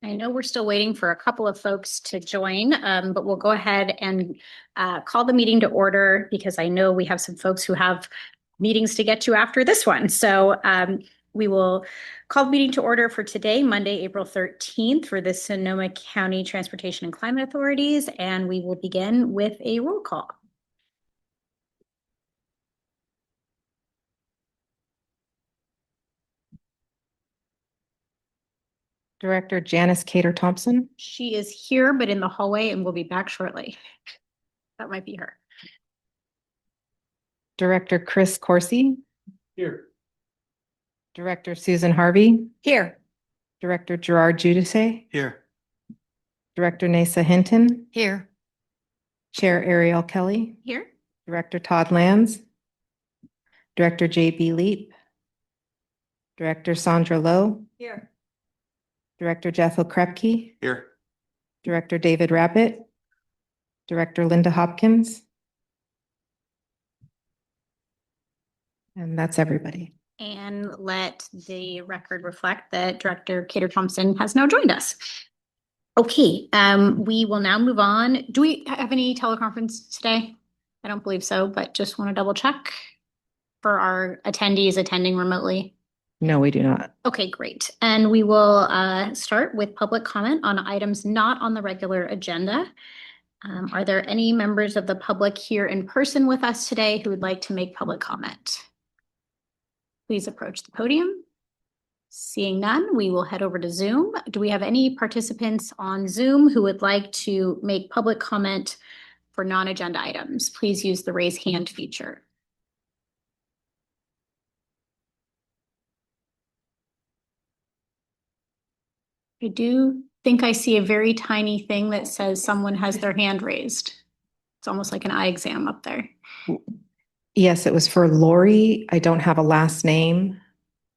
I know we're still waiting for a couple of folks to join, but we'll go ahead and call the meeting to order because I know we have some folks who have meetings to get to after this one. So we will call the meeting to order for today, Monday, April 13th, for the Sonoma County Transportation and Climate Authorities, and we will begin with a roll call. Director Janice Cater Thompson. She is here, but in the hallway and will be back shortly. That might be her. Director Chris Corsi. Here. Director Susan Harvey. Here. Director Gerard Giudice. Here. Director Nasa Hinton. Here. Chair Ariel Kelly. Here. Director Todd Lands. Director J.B. Leap. Director Sandra Lowe. Here. Director Jeff Okrepke. Here. Director David Rabbit. Director Linda Hopkins. And that's everybody. And let the record reflect that Director Cater Thompson has now joined us. Okay, we will now move on. Do we have any teleconference today? I don't believe so, but just want to double check for our attendees attending remotely. No, we do not. Okay, great. And we will start with public comment on items not on the regular agenda. Are there any members of the public here in person with us today who would like to make public comment? Please approach the podium. Seeing none, we will head over to Zoom. Do we have any participants on Zoom who would like to make public comment for non-agenda items? Please use the raise hand feature. I do think I see a very tiny thing that says someone has their hand raised. It's almost like an eye exam up there. Yes, it was for Lori. I don't have a last name.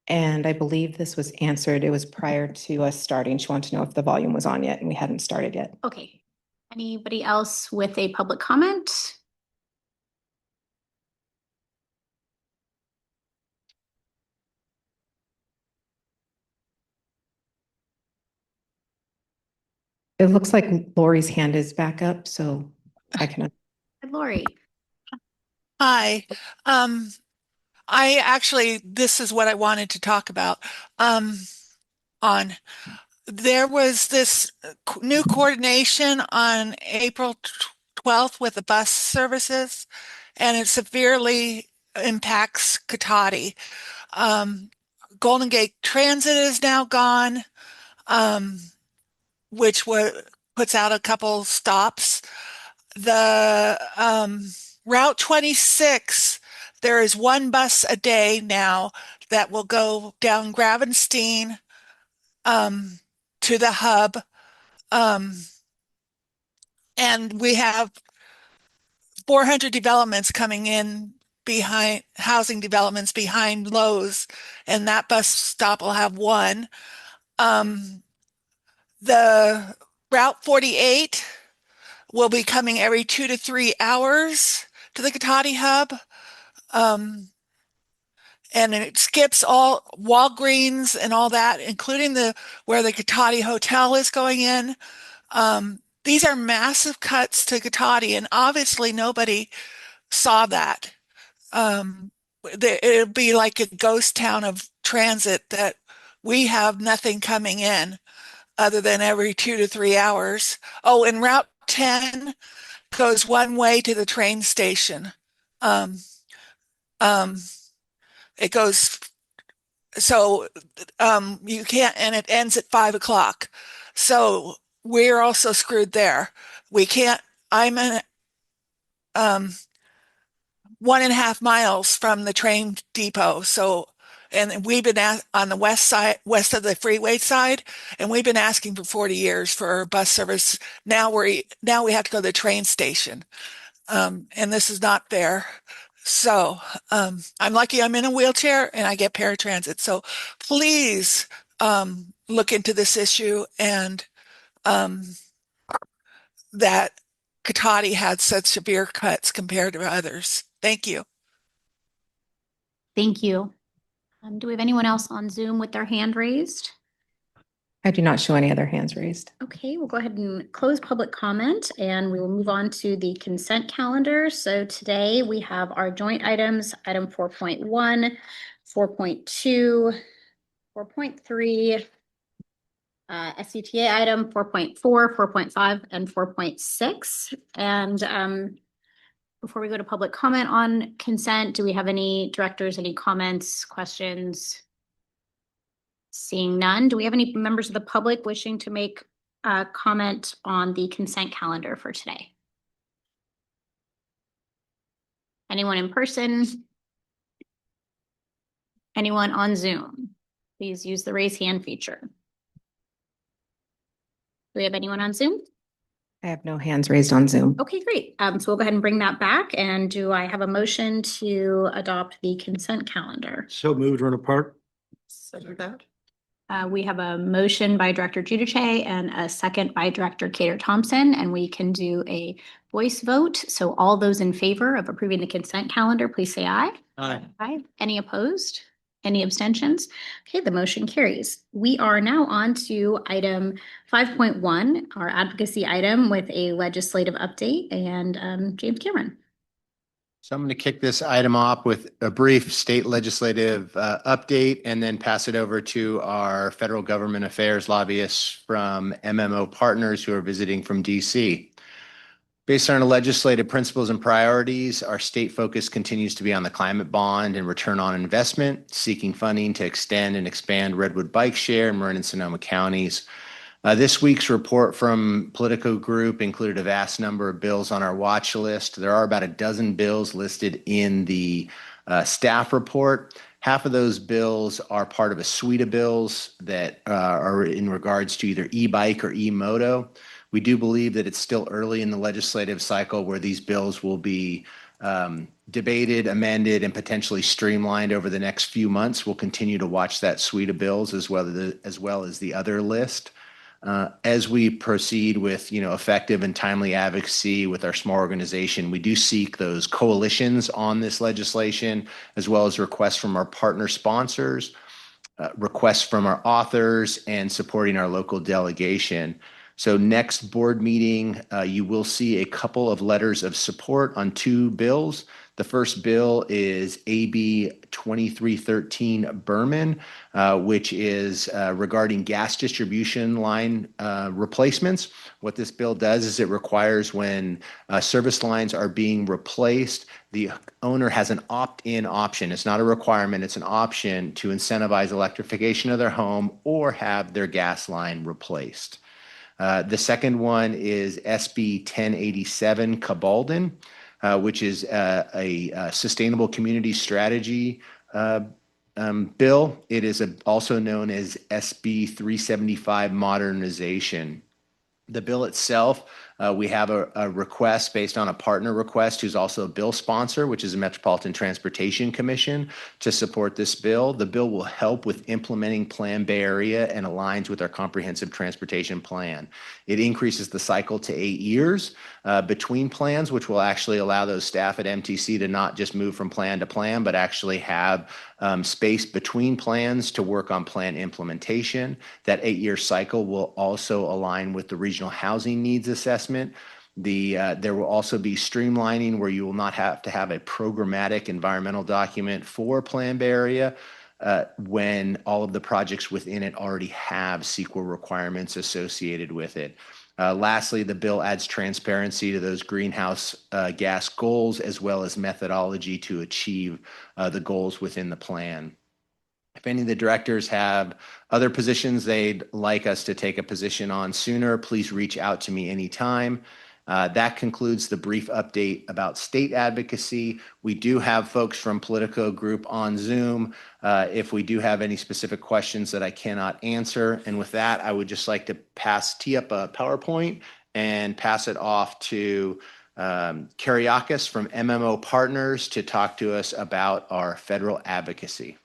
And I believe this was answered. It was prior to us starting. She wanted to know if the volume was on yet, and we hadn't started yet. Okay. Anybody else with a public comment? It looks like Lori's hand is back up, so I can. Lori. Hi. This is what I wanted to talk about. There was this new coordination on April 12th with the bus services, and it severely impacts Cotati. Golden Gate Transit is now gone, which puts out a couple stops. The Route 26, there is one bus a day now that will go down Gravenstein to the hub. And we have 400 developments coming in behind housing developments behind Lowe's, and that bus stop will have one. The Route 48 will be coming every 2 to 3 hours to the Cotati hub. And it skips all Walgreens and all that, including where the Cotati Hotel is going in. These are massive cuts to Cotati, and obviously nobody saw that. It'll be like a ghost town of transit that we have nothing coming in other than every 2 to 3 hours. Oh, and Route 10 goes one way to the train station. It goes, so you can't, and it ends at 5 o'clock. So we're also screwed there. We can't, I'm in 1.5 miles from the train depot. So, and we've been on the west of the freeway side, and we've been asking for 40 years for bus service. Now we have to go to the train station. And this is not fair. So I'm lucky I'm in a wheelchair and I get paratransit. So please look into this issue, and that Cotati had such severe cuts compared to others. Thank you. Thank you. Do we have anyone else on Zoom with their hand raised? I do not show any other hands raised. Okay, we'll go ahead and close public comment and we will move on to the consent calendar. So today we have our joint items, item 4.1, 4.2, 4.3, SCTA item 4.4, 4.5, and 4.6. And before we go to public comment on consent, do we have any directors, any comments, questions? Seeing none, do we have any members of the public wishing to make a comment on the consent calendar for today? Anyone in person? Anyone on Zoom? Please use the raise hand feature. Do we have anyone on Zoom? I have no hands raised on Zoom. Okay, great. So we'll go ahead and bring that back. And do I have a motion to adopt the consent calendar? So moved, run apart. Second that. We have a motion by Director Giudice and a second by Director Cater Thompson, and we can do a voice vote. So all those in favor of approving the consent calendar, please say aye. Aye. Aye. Any opposed? Any abstentions? Okay, the motion carries. We are now on to item 5.1, our advocacy item with a legislative update, and James Cameron. So I'm going to kick this item off with a brief state legislative update and then pass it over to our federal government affairs lobbyists from MMO partners who are visiting from DC. Based on our legislative principles and priorities, our state focus continues to be on the climate bond and return on investment, seeking funding to extend and expand Redwood Bike Share in Marin and Sonoma counties. This week's report from Politico Group included a vast number of bills on our watch list. There are about a dozen bills listed in the staff report. Half of those bills are part of a suite of bills that are in regards to either e-bike or e-moto. We do believe that it's still early in the legislative cycle where these bills will be debated, amended, and potentially streamlined over the next few months. We'll continue to watch that suite of bills as well as the other list. As we proceed with, effective and timely advocacy with our small organization, we do seek those coalitions on this legislation, as well as requests from our partner sponsors, requests from our authors, and supporting our local delegation. So next board meeting, you will see a couple of letters of support on two bills. The first bill is AB 2313 Berman, which is regarding gas distribution line replacements. What this bill does is it requires when service lines are being replaced, the owner has an opt-in option. It's not a requirement, it's an option to incentivize electrification of their home or have their gas line replaced. The second one is SB 1087 Cabalden, which is a sustainable community strategy bill. It is also known as SB 375 modernization. The bill itself, we have a request based on a partner request who's also a bill sponsor, which is the Metropolitan Transportation Commission, to support this bill. The bill will help with implementing Plan Bay Area and aligns with our comprehensive transportation plan. It increases the cycle to 8 years between plans, which will actually allow those staff at MTC to not just move from plan to plan, but actually have space between plans to work on plan implementation. That 8-year cycle will also align with the regional housing needs assessment. There will also be streamlining where you will not have to have a programmatic environmental document for Plan Bay Area when all of the projects within it already have CEQA requirements associated with it. Lastly, the bill adds transparency to those greenhouse gas goals as well as methodology to achieve the goals within the plan. If any of the directors have other positions they'd like us to take a position on sooner, please reach out to me anytime. That concludes the brief update about state advocacy. We do have folks from Politico Group on Zoom if we do have any specific questions that I cannot answer. And with that, I would just like to tee up a PowerPoint and pass it off to Kyriakis from MMO Partners to talk to us about our federal advocacy.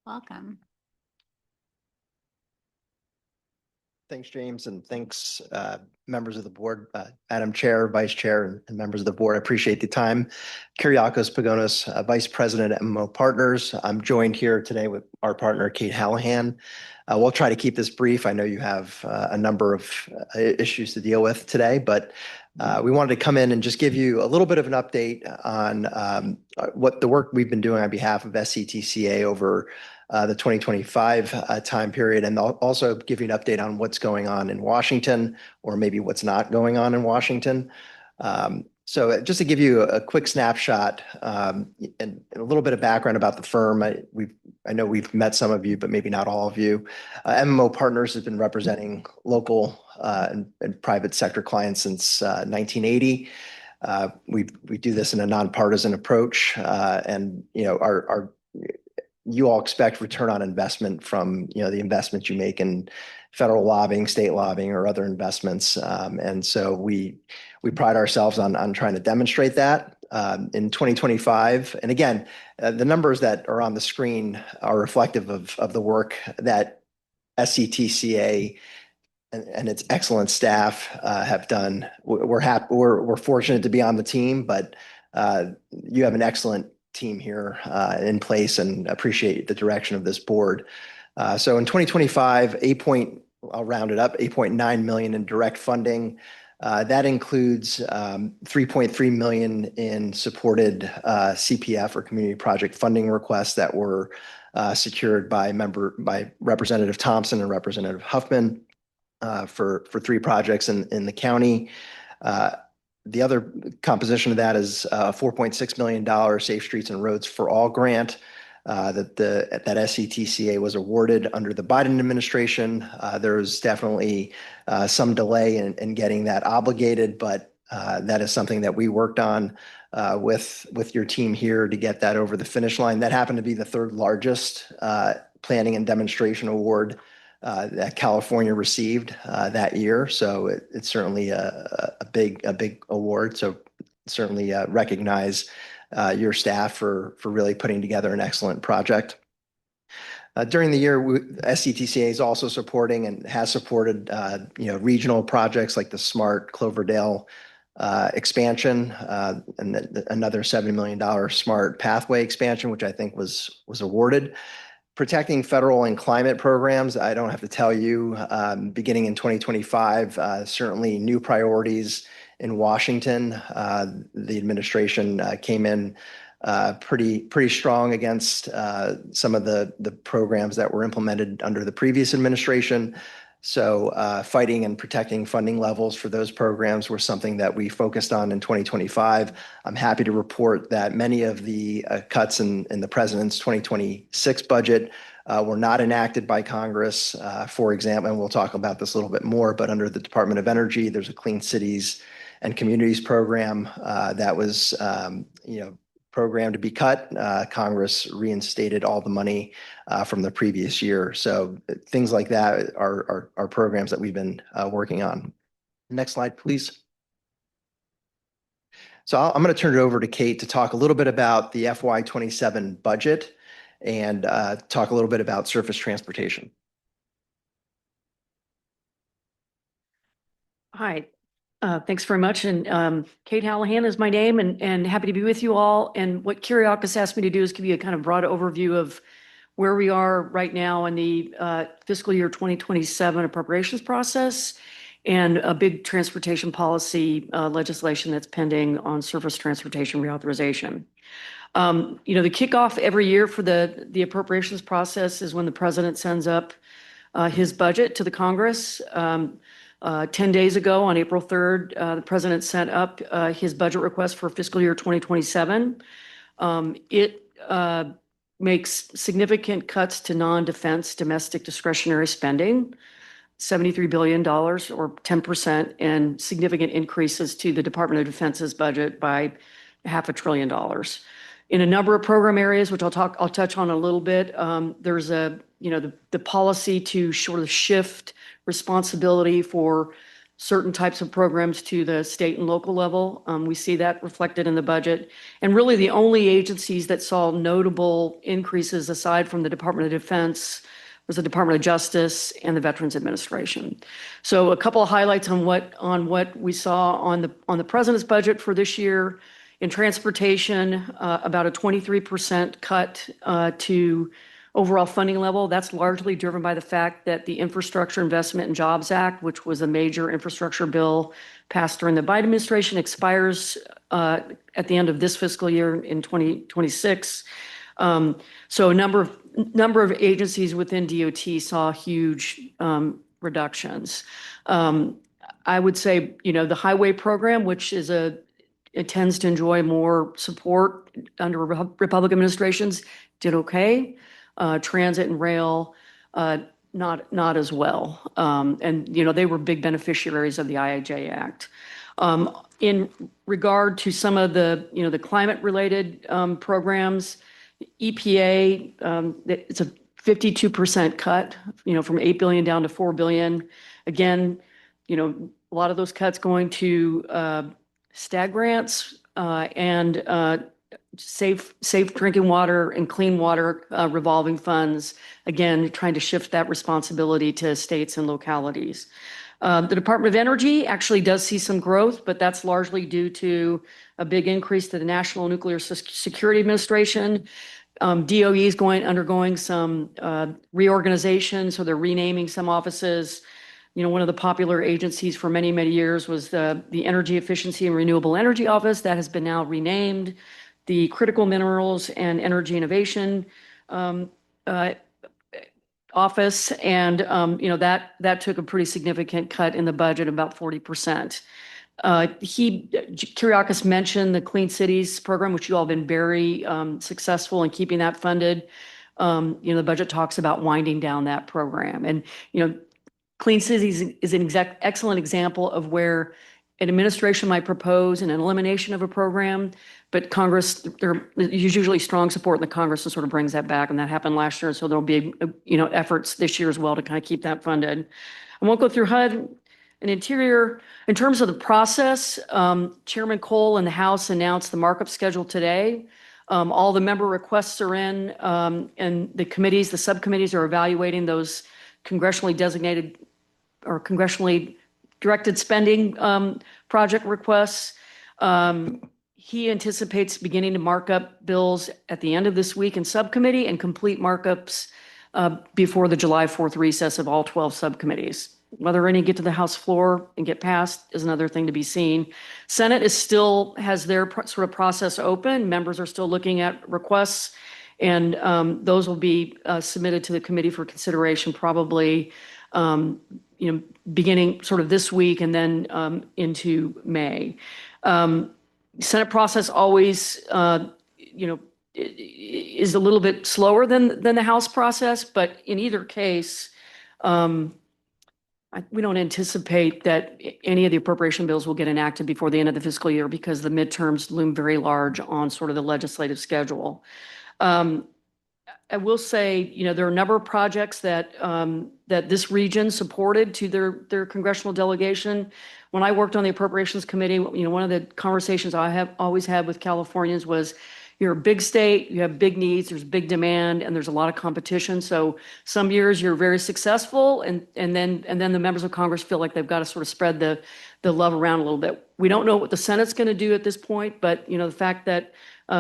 Welcome. Thanks, James, and thanks, members of the board, Madam Chair, Vice Chair, and members of the board. I appreciate the time. Kyriakos Pagonis, Vice President at MMO Partners. I'm joined here today with our partner, Kate Hallahan. We'll try to keep this brief. I know you have a number of issues to deal with today, but we wanted to come in and just give you a little bit of an update on what the work we've been doing on behalf of SCTCA over the 2025 time period, and also give you an update on what's going on in Washington, or maybe what's not going on in Washington. So just to give you a quick snapshot and a little bit of background about the firm, I know we've met some of you, but maybe not all of you. MMO Partners has been representing local and private sector clients since 1980. We do this in a nonpartisan approach, and you all expect return on investment from the investments you make in federal lobbying, state lobbying, or other investments. And so we pride ourselves on trying to demonstrate that. In 2025, and again, the numbers that are on the screen are reflective of the work that SCTCA and its excellent staff have done. We're fortunate to be on the team, but you have an excellent team here in place, and appreciate the direction of this board. So in 2025, I'll round it up, $8.9 million in direct funding. That includes $3.3 million in supported CPF, or community project funding requests, that were secured by Representative Thompson and Representative Huffman for 3 projects in the county. The other composition of that is a $4.6 million Safe Streets and Roads for All grant that SCTCA was awarded under the Biden administration. There was definitely some delay in getting that obligated, but that is something that we worked on with your team here to get that over the finish line. That happened to be the 3rd largest planning and demonstration award that California received that year. So it's certainly a big award. So certainly recognize your staff for really putting together an excellent project. During the year, SCTCA is also supporting and has supported regional projects like the Smart Cloverdale expansion, and another $70 million Smart Pathway expansion, which I think was awarded. Protecting federal and climate programs, I don't have to tell you, beginning in 2025, certainly new priorities in Washington. The administration came in pretty strong against some of the programs that were implemented under the previous administration. So fighting and protecting funding levels for those programs were something that we focused on in 2025. I'm happy to report that many of the cuts in the president's 2026 budget were not enacted by Congress. For example, and we'll talk about this a little bit more, but under the Department of Energy, there's a Clean Cities and Communities program that was program to be cut. Congress reinstated all the money from the previous year. So things like that are programs that we've been working on. Next slide, please. So I'm going to turn it over to Kate to talk a little bit about the FY27 budget and talk a little bit about surface transportation. Hi. Thanks very much. And Kate Hallahan is my name, and happy to be with you all. And what Kyriakos asked me to do is give you a kind of broad overview of where we are right now in the fiscal year 2027 appropriations process, and a big transportation policy legislation that's pending on surface transportation reauthorization. The kickoff every year for the appropriations process is when the president sends up his budget to the Congress. 10 days ago, on April 3rd, the president sent up his budget request for fiscal year 2027. It makes significant cuts to non-defense domestic discretionary spending, $73 billion or 10%, and significant increases to the Department of Defense's budget by $500 billion. In a number of program areas, which I'll touch on a little bit, there's the policy to sort of shift responsibility for certain types of programs to the state and local level. We see that reflected in the budget. And really the only agencies that saw notable increases aside from the Department of Defense there's the Department of Justice and the Veterans Administration. So a couple of highlights on what we saw on the president's budget for this year. In transportation, about a 23% cut to overall funding level. That's largely driven by the fact that the Infrastructure Investment and Jobs Act, which was a major infrastructure bill passed during the Biden administration, expires at the end of this fiscal year in 2026. So a number of agencies within DOT saw huge reductions. I would say, the highway program, which it tends to enjoy more support under Republican administrations, did okay. Transit and rail, not as well. And, they were big beneficiaries of the IIJ Act. In regard to some of the climate-related programs, EPA, it's a 52% cut, from $8 billion down to $4 billion. Again, a lot of those cuts going to STAG grants and safe drinking water and clean water revolving funds. Again, trying to shift that responsibility to states and localities. The Department of Energy actually does see some growth, but that's largely due to a big increase to the National Nuclear Security Administration. DOE is undergoing some reorganization, so they're renaming some offices. One of the popular agencies for many, many years was the Energy Efficiency and Renewable Energy Office. That has been now renamed the Critical Minerals and Energy Innovation Office. And, that took a pretty significant cut in the budget, about 40%. Kyriakis mentioned the Clean Cities program, which you all have been very successful in keeping that funded. The budget talks about winding down that program. And, Clean Cities is an excellent example of where an administration might propose an elimination of a program, but Congress, there's usually strong support in the Congress and sort of brings that back. And that happened last year. So there'll be, efforts this year as well to kind of keep that funded. I won't go through HUD and Interior. In terms of the process, Chairman Cole and the House announced the markup schedule today. All the member requests are in, and the subcommittees are evaluating those congressionally designated or congressionally directed spending project requests. He anticipates beginning to mark up bills at the end of this week in subcommittee and complete markups before the July 4th recess of all 12 subcommittees. Whether any get to the House floor and get passed is another thing to be seen. Senate has their sort of process open. Members are still looking at requests, and those will be submitted to the committee for consideration probably beginning sort of this week and then into May. Senate process always, is a little bit slower than the House process, but in either case, we don't anticipate that any of the appropriation bills will get enacted before the end of the fiscal year because the midterms loom very large on sort of the legislative schedule. I will say, there are a number of projects that this region supported to their congressional delegation. When I worked on the Appropriations Committee, one of the conversations I have always had with Californians was, you're a big state, you have big needs, there's big demand, and there's a lot of competition. So some years you're very successful, and then the members of Congress feel like they've got to sort of spread the love around a little bit. We don't know what the Senate's going to do at this point, but the fact that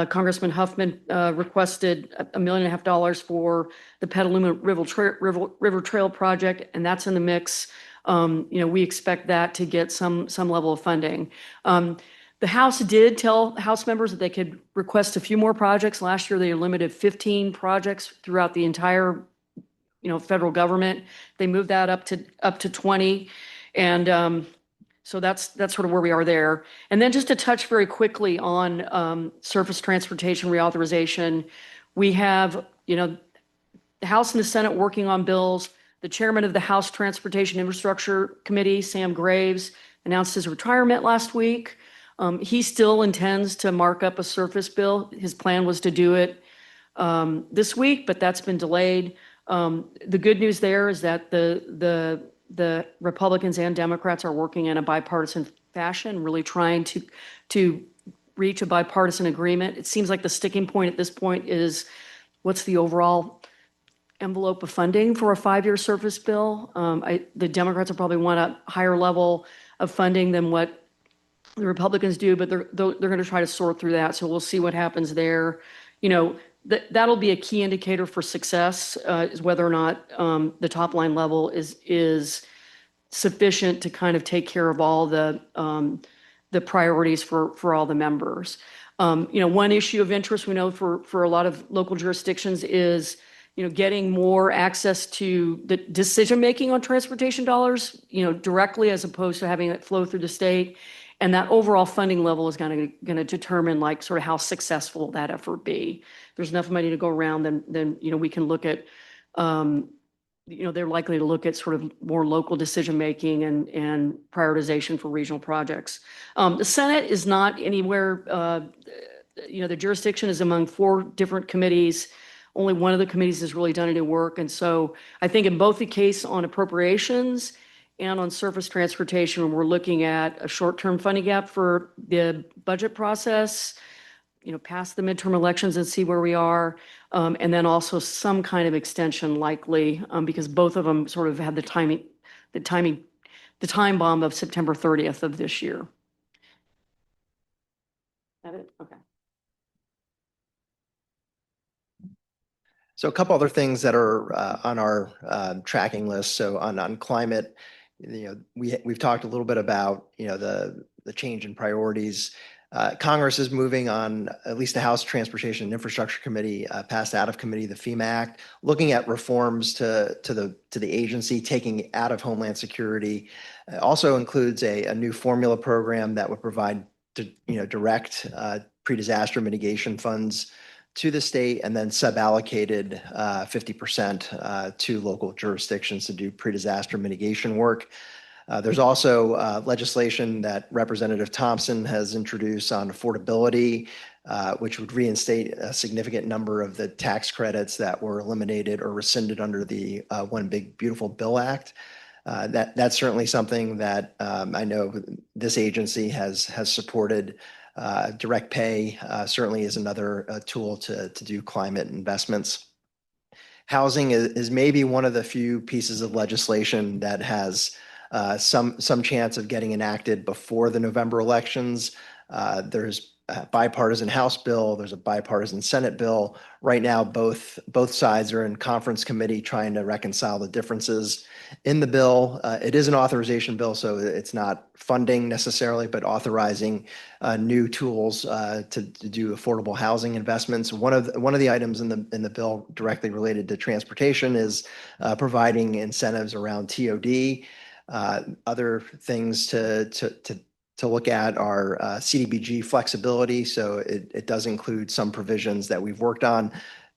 Congressman Huffman requested $1.5 million for the Petaluma River Trail project, and that's in the mix. We expect that to get some level of funding. The House did tell House members that they could request a few more projects. Last year, they limited 15 projects throughout the entire, federal government. They moved that up to 20, and so that's sort of where we are there. And then just to touch very quickly on surface transportation reauthorization, we have the House and the Senate working on bills. The chairman of the House Transportation Infrastructure Committee, Sam Graves, announced his retirement last week. He still intends to mark up a surface bill. His plan was to do it this week, but that's been delayed. The good news there is that the Republicans and Democrats are working in a bipartisan fashion, really trying to reach a bipartisan agreement. It seems like the sticking point at this point is what's the overall envelope of funding for a 5-year surface bill. The Democrats will probably want a higher level of funding than what the Republicans do, but they're going to try to sort through that. So we'll see what happens there. You know, that'll be a key indicator for success, is whether or not the top line level is sufficient to kind of take care of all the priorities for all the members. You know, one issue of interest we know for a lot of local jurisdictions is, you know, getting more access to the decision making on transportation dollars, you know, directly, as opposed to having it flow through the state. And that overall funding level is going to determine like sort of how successful that effort be. If there's enough money to go around, then you know, we can look at, you know, they're likely to look at sort of more local decision making and prioritization for regional projects. The Senate is not anywhere. You know, the jurisdiction is among 4 different committees. Only one of the committees has really done any work, and so I think in both the case on appropriations and on surface transportation, when we're looking at a short-term funding gap for the budget process, you know, past the midterm elections and see where we are. And then also some kind of extension likely, because both of them sort of had the time bomb of September 30th of this year. Is that it? Okay. So a couple other things that are on our tracking list. So on climate, you know, we've talked a little bit about, you know, the change in priorities. Congress is moving on, at least the House Transportation and Infrastructure Committee passed out of committee the FEMA Act, looking at reforms to the agency, taking out of Homeland Security. It also includes a new formula program that would provide direct pre-disaster mitigation funds to the state, and then sub-allocated 50% to local jurisdictions to do pre-disaster mitigation work. There's also legislation that Representative Thompson has introduced on affordability, which would reinstate a significant number of the tax credits that were eliminated or rescinded under the One Big Beautiful Bill Act. That's certainly something that I know this agency has supported. Direct pay certainly is another tool to do climate investments. Housing is maybe one of the few pieces of legislation that has some chance of getting enacted before the November elections. There's a bipartisan House bill. There's a bipartisan Senate bill. Right now, both sides are in conference committee trying to reconcile the differences in the bill. It is an authorization bill, so it's not funding necessarily, but authorizing new tools to do affordable housing investments. One of the items in the bill directly related to transportation is providing incentives around TOD. Other things to look at are CDBG flexibility. So it does include some provisions that we've worked on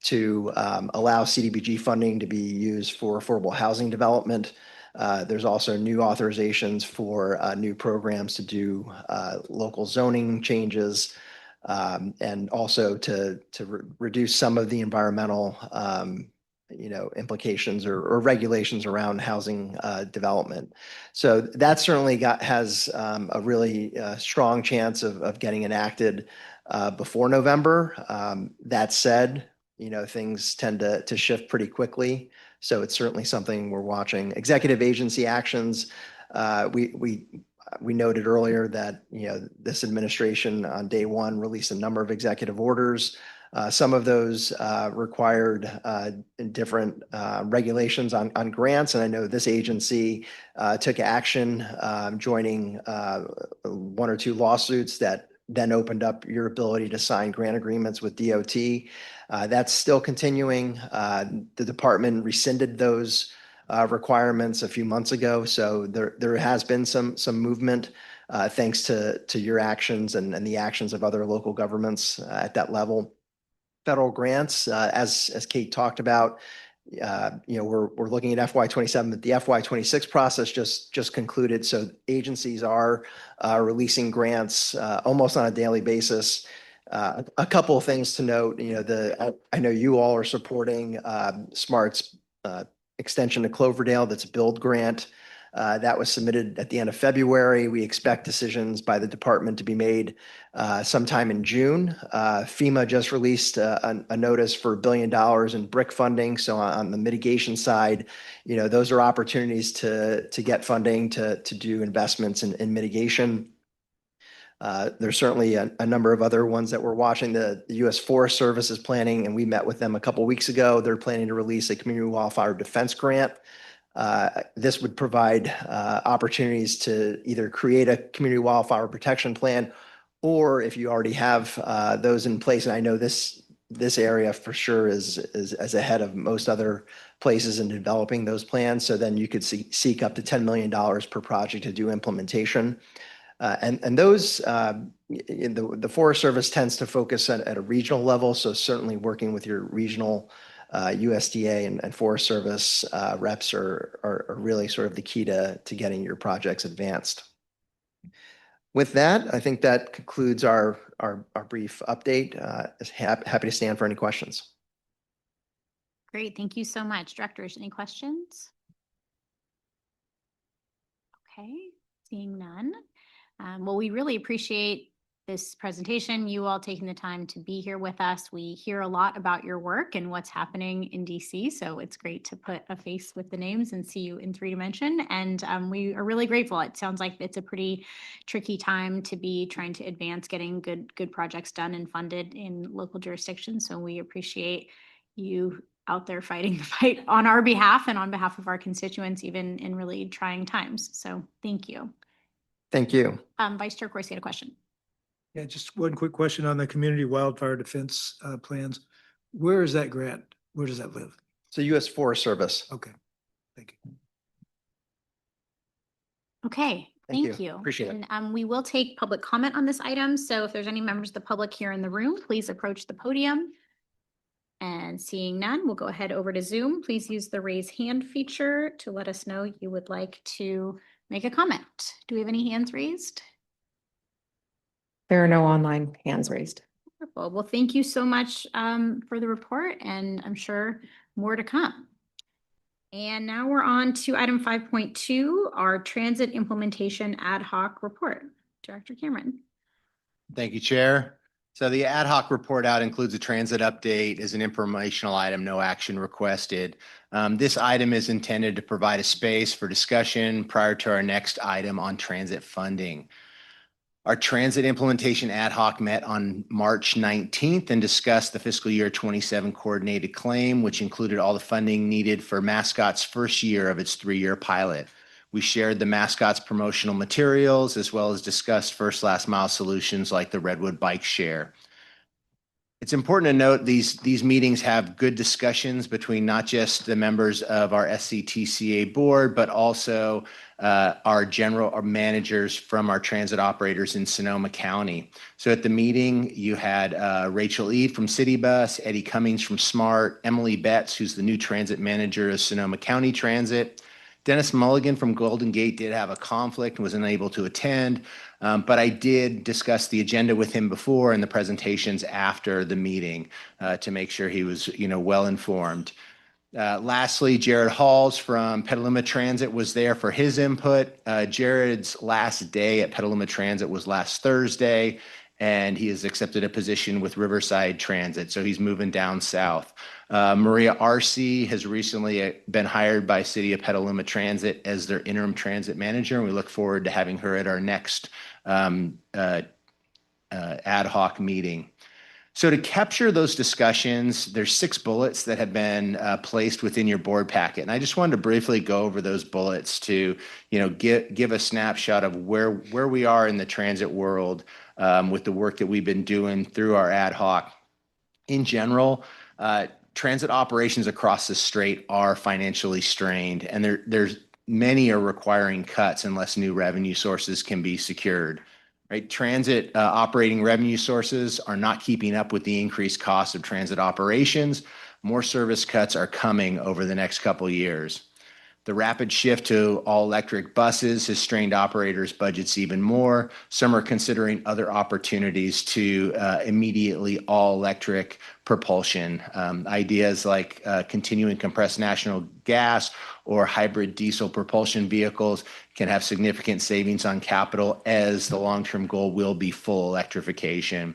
to allow CDBG funding to be used for affordable housing development. There's also new authorizations for new programs to do local zoning changes, and also to reduce some of the environmental implications or regulations around housing development. So that certainly has a really strong chance of getting enacted before November. That said, things tend to shift pretty quickly. So it's certainly something we're watching. Executive agency actions. We noted earlier that this administration on day one released a number of executive orders. Some of those required different regulations on grants, and I know this agency took action, joining 1 or 2 lawsuits that then opened up your ability to sign grant agreements with DOT. That's still continuing. The department rescinded those requirements a few months ago, so there has been some movement thanks to your actions and the actions of other local governments at that level. Federal grants, as Kate talked about, we're looking at FY27, but the FY26 process just concluded. So agencies are releasing grants almost on a daily basis. A couple of things to note. I know you all are supporting SMART's extension to Cloverdale. That's a build grant. That was submitted at the end of February. We expect decisions by the department to be made sometime in June. FEMA just released a notice for $1 billion in brick funding. So on the mitigation side, those are opportunities to get funding to do investments in mitigation. There's certainly a number of other ones that we're watching. The U.S. Forest Service is planning, and we met with them a couple of weeks ago. They're planning to release a community wildfire defense grant. This would provide opportunities to either create a community wildfire protection plan, or if you already have those in place, and I know this area for sure is ahead of most other places in developing those plans. So then you could seek up to $10 million per project to do implementation. And those, the Forest Service tends to focus at a regional level. So certainly working with your regional USDA and Forest Service reps are really sort of the key to getting your projects advanced. With that, I think that concludes our brief update. Happy to stand for any questions. Great, thank you so much. Directors, any questions? Okay, seeing none. Well, we really appreciate this presentation, you all taking the time to be here with us. We hear a lot about your work and what's happening in DC, so it's great to put a face with the names and see you in 3D. And we are really grateful. It sounds like it's a pretty tricky time to be trying to advance getting good projects done and funded in local jurisdictions. So we appreciate you out there fighting the fight on our behalf and on behalf of our constituents, even in really trying times. So thank you. Thank you. Vice Chair Corsi had a question. Yeah, just one quick question on the community wildfire defense plans. Where is that grant? Where does that live? So U.S. Forest Service. Okay, thank you. Okay, thank you. Appreciate it. And we will take public comment on this item. So if there's any members of the public here in the room, please approach the podium. And seeing none, we'll go ahead over to Zoom. Please use the raise hand feature to let us know you would like to make a comment. Do we have any hands raised? There are no online hands raised. Wonderful. Well, thank you so much for the report, and I'm sure more to come. And now we're on to item 5.2, our transit implementation ad hoc report. Director Cameron. Thank you, Chair. So the ad hoc report out includes a transit update as an informational item, no action requested. This item is intended to provide a space for discussion prior to our next item on transit funding. Our transit implementation ad hoc met on March 19th and discussed the fiscal year 27 coordinated claim, which included all the funding needed for Mascot's first year of its 3-year pilot. We shared the Mascot's promotional materials as well as discussed first last mile solutions like the Redwood Bike Share. It's important to note these meetings have good discussions between not just the members of our SCTCA board, but also our managers from our transit operators in Sonoma County. So at the meeting, you had Rachel Ede from City Bus, Eddie Cummings from SMART, Emily Betts, who's the new transit manager of Sonoma County Transit. Dennis Mulligan from Golden Gate did have a conflict and was unable to attend, but I did discuss the agenda with him before and the presentations after the meeting to make sure he was, well informed. Lastly, Jared Halls from Petaluma Transit was there for his input. Jared's last day at Petaluma Transit was last Thursday, and he has accepted a position with Riverside Transit, so he's moving down south. Maria Arce has recently been hired by City of Petaluma Transit as their interim transit manager, and we look forward to having her at our next ad hoc meeting. So to capture those discussions, there's 6 bullets that have been placed within your board packet. And I just wanted to briefly go over those bullets to, give a snapshot of where we are in the transit world with the work that we've been doing through our ad hoc. In general, transit operations across the state are financially strained, and there's many are requiring cuts unless new revenue sources can be secured. Right? Transit operating revenue sources are not keeping up with the increased cost of transit operations. More service cuts are coming over the next couple of years. The rapid shift to all-electric buses has strained operators' budgets even more. Some are considering other opportunities to immediately all-electric propulsion. Ideas like continuing compressed natural gas or hybrid diesel propulsion vehicles can have significant savings on capital, as the long-term goal will be full electrification.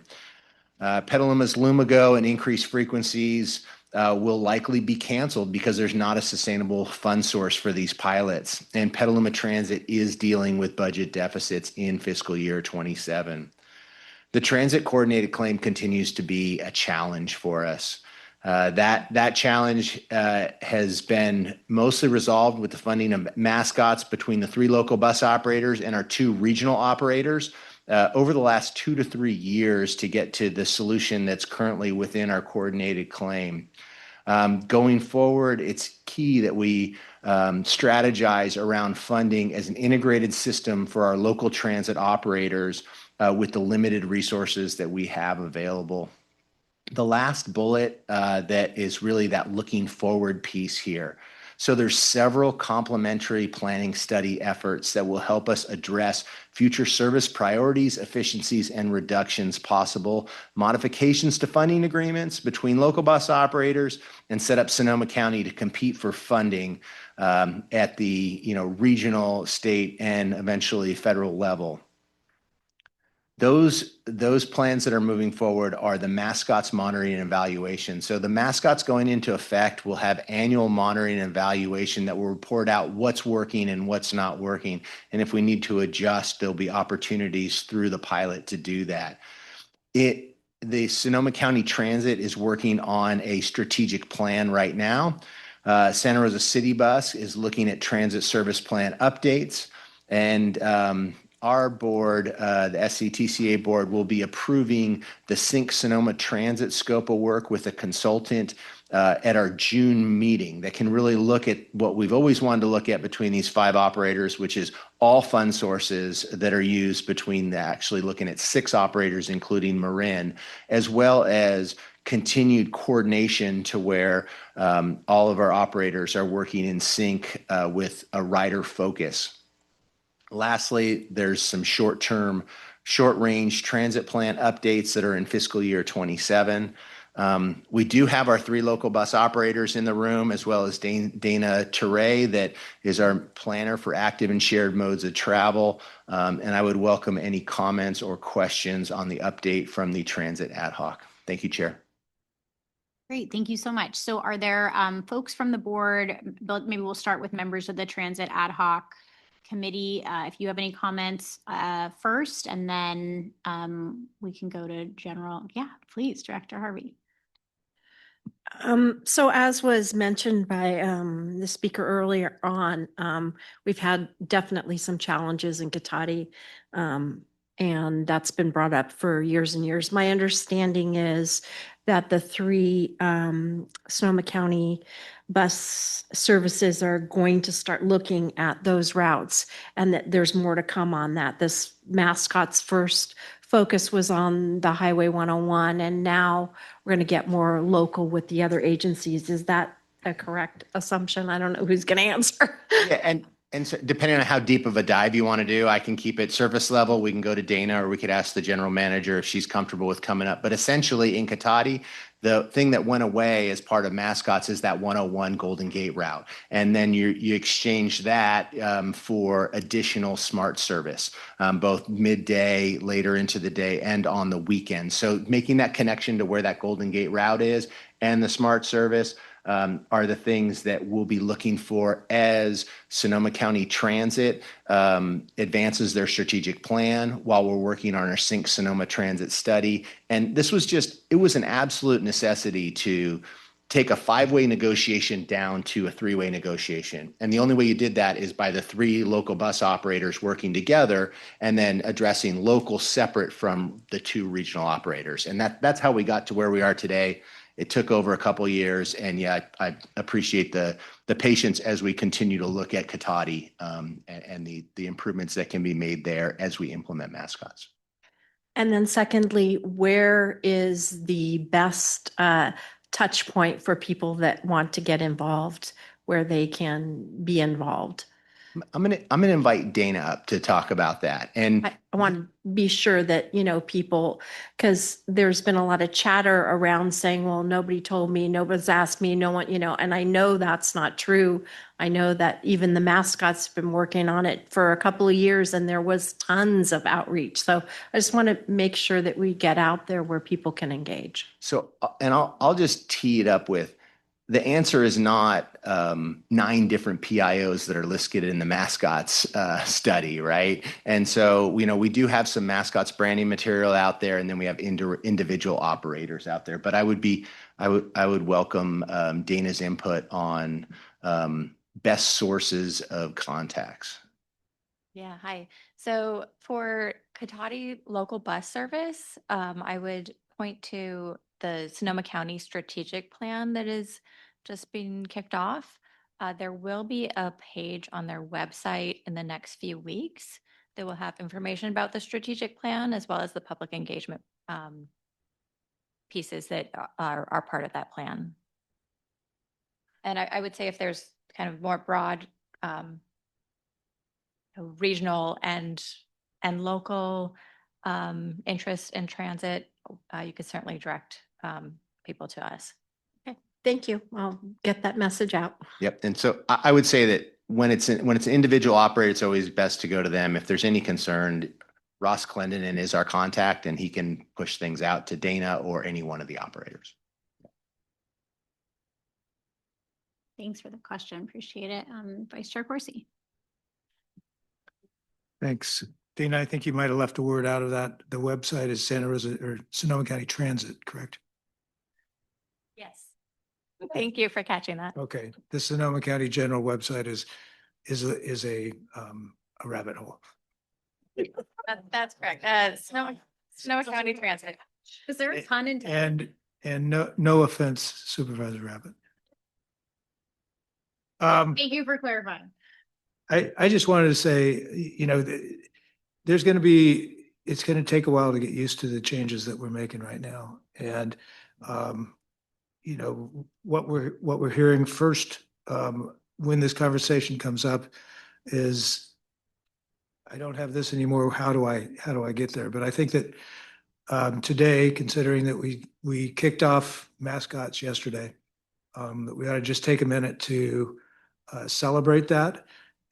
Petaluma's Lumago and increased frequencies will likely be canceled because there's not a sustainable fund source for these pilots. And Petaluma Transit is dealing with budget deficits in fiscal year 27. The transit coordinated claim continues to be a challenge for us. That challenge has been mostly resolved with the funding of mascots between the 3 local bus operators and our 2 regional operators over the last 2 to 3 years to get to the solution that's currently within our coordinated claim. Going forward, it's key that we strategize around funding as an integrated system for our local transit operators with the limited resources that we have available. The last bullet that is really that looking forward piece here. So there's several complementary planning study efforts that will help us address future service priorities, efficiencies, and reductions possible, modifications to funding agreements between local bus operators, and set up Sonoma County to compete for funding at the regional, state, and eventually federal level. Those plans that are moving forward are the mascots monitoring and evaluation. So the mascots going into effect will have annual monitoring and evaluation that will report out what's working and what's not working. And if we need to adjust, there'll be opportunities through the pilot to do that. The Sonoma County Transit is working on a strategic plan right now. Santa Rosa City Bus is looking at transit service plan updates, and our board, the SCTCA board, will be approving the Sync Sonoma Transit scope of work with a consultant at our June meeting that can really look at what we've always wanted to look at between these 5 operators, which is all fund sources that are used between actually looking at 6 operators, including Marin, as well as continued coordination to where all of our operators are working in sync with a rider focus. Lastly, there's some short-range transit plan updates that are in fiscal year 27. We do have our 3 local bus operators in the room, as well as Dana Teray, that is our planner for active and shared modes of travel. And I would welcome any comments or questions on the update from the transit ad hoc. Thank you, Chair. Great, thank you so much. So are there folks from the board, maybe we'll start with members of the transit ad hoc committee, if you have any comments first, and then we can go to general. Yeah, please, Director Harvey. So as was mentioned by the speaker earlier on, we've had definitely some challenges in Cotati, and that's been brought up for years and years. My understanding is that the 3 Sonoma County bus services are going to start looking at those routes, and that there's more to come on that. This mascot's first focus was on the Highway 101, and now we're going to get more local with the other agencies. Is that a correct assumption? I don't know who's going to answer. Yeah, and so depending on how deep of a dive you want to do, I can keep it surface level. We can go to Dana, or we could ask the general manager if she's comfortable with coming up. But essentially in Cotati, the thing that went away as part of mascots is that 101 Golden Gate route. And then you exchange that for additional smart service, both midday, later into the day, and on the weekend. So making that connection to where that Golden Gate route is and the smart service are the things that we'll be looking for as Sonoma County Transit advances their strategic plan while we're working on our Sync Sonoma Transit study. And this was it was an absolute necessity to take a 5-way negotiation down to a 3-way negotiation. And the only way you did that is by the 3 local bus operators working together and then addressing local separate from the 2 regional operators. And that's how we got to where we are today. It took over a couple of years, and yeah, I appreciate the patience as we continue to look at Cotati and the improvements that can be made there as we implement mascots. And then secondly, where is the best touch point for people that want to get involved where they can be involved. I'm gonna invite Dana up to talk about that. And I want to be sure that, people, because there's been a lot of chatter around saying, well, nobody told me, nobody's asked me, no one, and I know that's not true. I know that even the mascots have been working on it for a couple of years and there was tons of outreach. So I just want to make sure that we get out there where people can engage. so, and I'll just tee it up with, the answer is not 9 different PIOs that are listed in the mascots study, right? And so, we do have some mascots branding material out there, and then we have individual operators out there. But I would welcome Dana's input on best sources of contacts. Yeah, hi. So for Cotati local bus service, I would point to the Sonoma County strategic plan that is just being kicked off. There will be a page on their website in the next few weeks that will have information about the strategic plan as well as the public engagement pieces that are part of that plan. And I would say if there's kind of more broad regional and local interest in transit, you could certainly direct people to us. Okay, thank you. I'll get that message out. Yep. And so I would say that when it's an individual operator, it's always best to go to them. If there's any concern, Ross Clendenin is our contact, and he can push things out to Dana or any one of the operators. Thanks for the question. Appreciate it. Vice Chair Corsi. Thanks. Dana, I think you might have left a word out of that. The website is Santa Rosa or Sonoma County Transit, correct? Yes. Thank you for catching that. Okay. The Sonoma County General website is a rabbit hole. That's correct. Sonoma County Transit. Is there a pun intended? And no offense, Supervisor Rabbit. Thank you for clarifying. I just wanted to say, it's going to take a while to get used to the changes that we're making right now. And, what we're hearing first, when this conversation comes up is, I don't have this anymore. How do I get there? But I think that, today, considering that we kicked off mascots yesterday, that we ought to just take a minute to celebrate that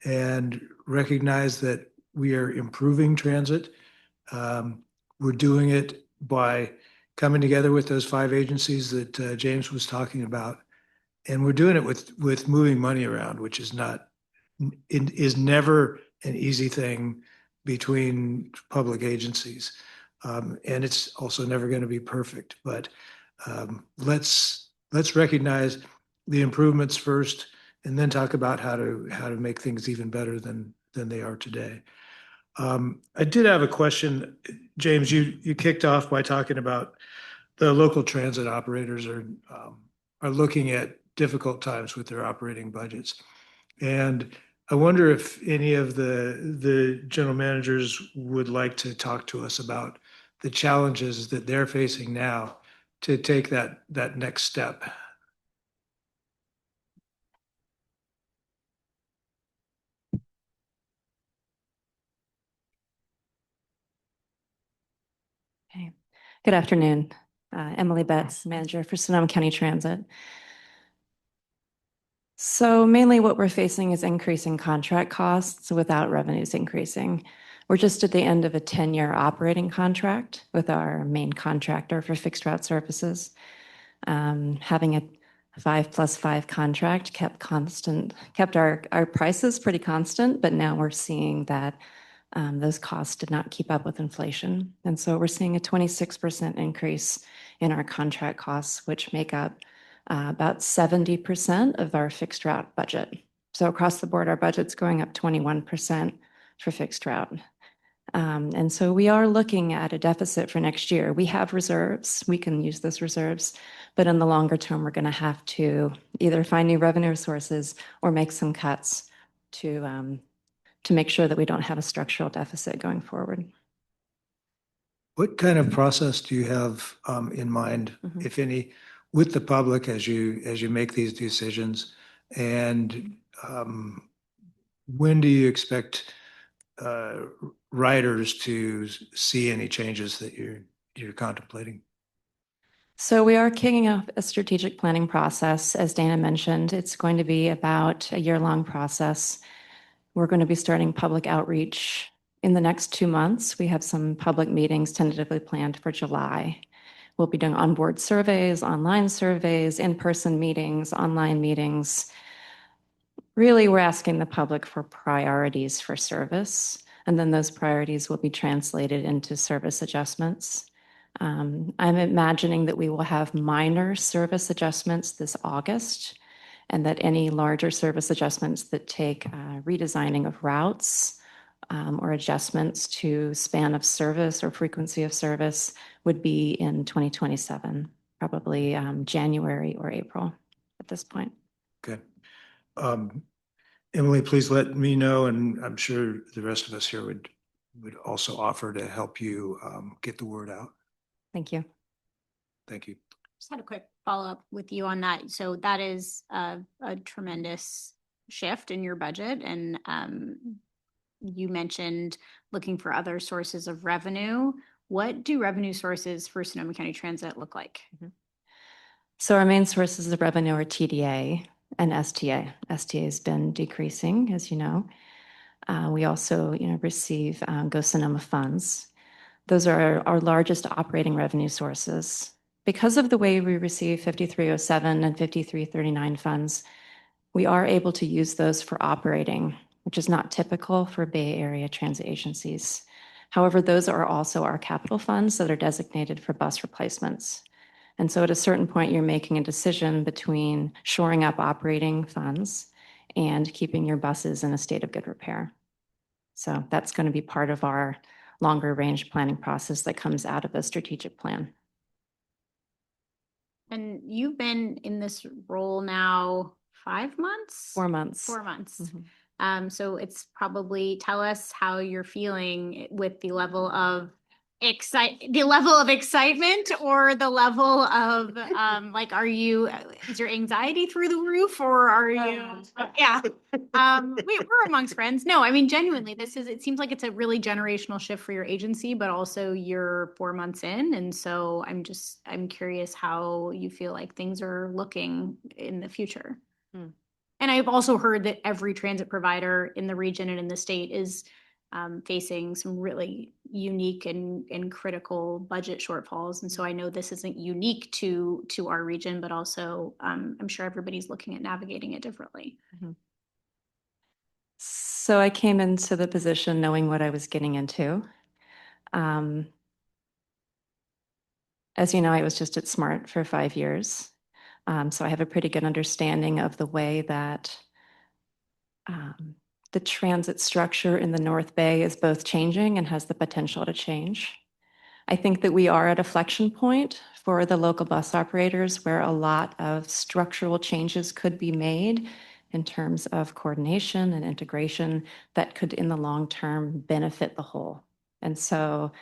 and recognize that we are improving transit. We're doing it by coming together with those 5 agencies that James was talking about. And we're doing it with moving money around, which is never an easy thing between public agencies. And it's also never going to be perfect, but let's recognize the improvements first, and then talk about how to make things even better than they are today. I did have a question, James. You kicked off by talking about the local transit operators are looking at difficult times with their operating budgets, and I wonder if any of the general managers would like to talk to us about the challenges that they're facing now to take that next step. Okay. Good afternoon. Emily Betts, manager for Sonoma County Transit. So mainly what we're facing is increasing contract costs without revenues increasing. We're just at the end of a 10-year operating contract with our main contractor for fixed route services. Having a 5+5 contract kept our prices pretty constant, but now we're seeing that those costs did not keep up with inflation. And so we're seeing a 26% increase in our contract costs, which make up about 70% of our fixed route budget. So across the board, our budget's going up 21% for fixed route. And so we are looking at a deficit for next year. We have reserves. We can use those reserves. But in the longer term, we're going to have to either find new revenue sources or make some cuts to make sure that we don't have a structural deficit going forward. What kind of process do you have in mind, if any, with the public as you make these decisions? And when do you expect riders to see any changes that you're contemplating? So we are kicking off a strategic planning process. As Dana mentioned, it's going to be about a year-long process. We're going to be starting public outreach in the next 2 months. We have some public meetings tentatively planned for July. We'll be doing onboard surveys, online surveys, in-person meetings, online meetings. Really, we're asking the public for priorities for service, and then those priorities will be translated into service adjustments. I'm imagining that we will have minor service adjustments this August, and that any larger service adjustments that take redesigning of routes or adjustments to span of service or frequency of service would be in 2027, probably January or April at this point. Okay. Emily, please let me know, and I'm sure the rest of us here would also offer to help you get the word out. Thank you. Thank you. Just had a quick follow-up with you on that. So that is a tremendous shift in your budget. And you mentioned looking for other sources of revenue. What do revenue sources for Sonoma County Transit look like? So our main sources of revenue are TDA and STA. STA has been decreasing, as you know. We also, receive Go Sonoma funds. Those are our largest operating revenue sources. Because of the way we receive 5307 and 5339 funds, we are able to use those for operating, which is not typical for Bay Area transit agencies. However, those are also our capital funds that are designated for bus replacements. And so at a certain point, you're making a decision between shoring up operating funds and keeping your buses in a state of good repair. So that's going to be part of our longer range planning process that comes out of a strategic plan. And you've been in this role now 5 months? 4 months. 4 months. Mhm. So it's probably, tell us how you're feeling with the level of excitement or the level of like, is your anxiety through the roof, or are you we're amongst friends. No, I mean, genuinely, it seems like it's a really generational shift for your agency, but also you're 4 months in, and so I'm curious how you feel like things are looking in the future. And I've also heard that every transit provider in the region and in the state is facing some really unique and critical budget shortfalls. And so I know this isn't unique to our region, but also I'm sure everybody's looking at navigating it differently. So I came into the position knowing what I was getting into. As you know, I was just at SMART for 5 years. So I have a pretty good understanding of the way that the transit structure in the North Bay is both changing and has the potential to change. I think that we are at a flexion point for the local bus operators where a lot of structural changes could be made in terms of coordination and integration that could, in the long term, benefit the whole. And so,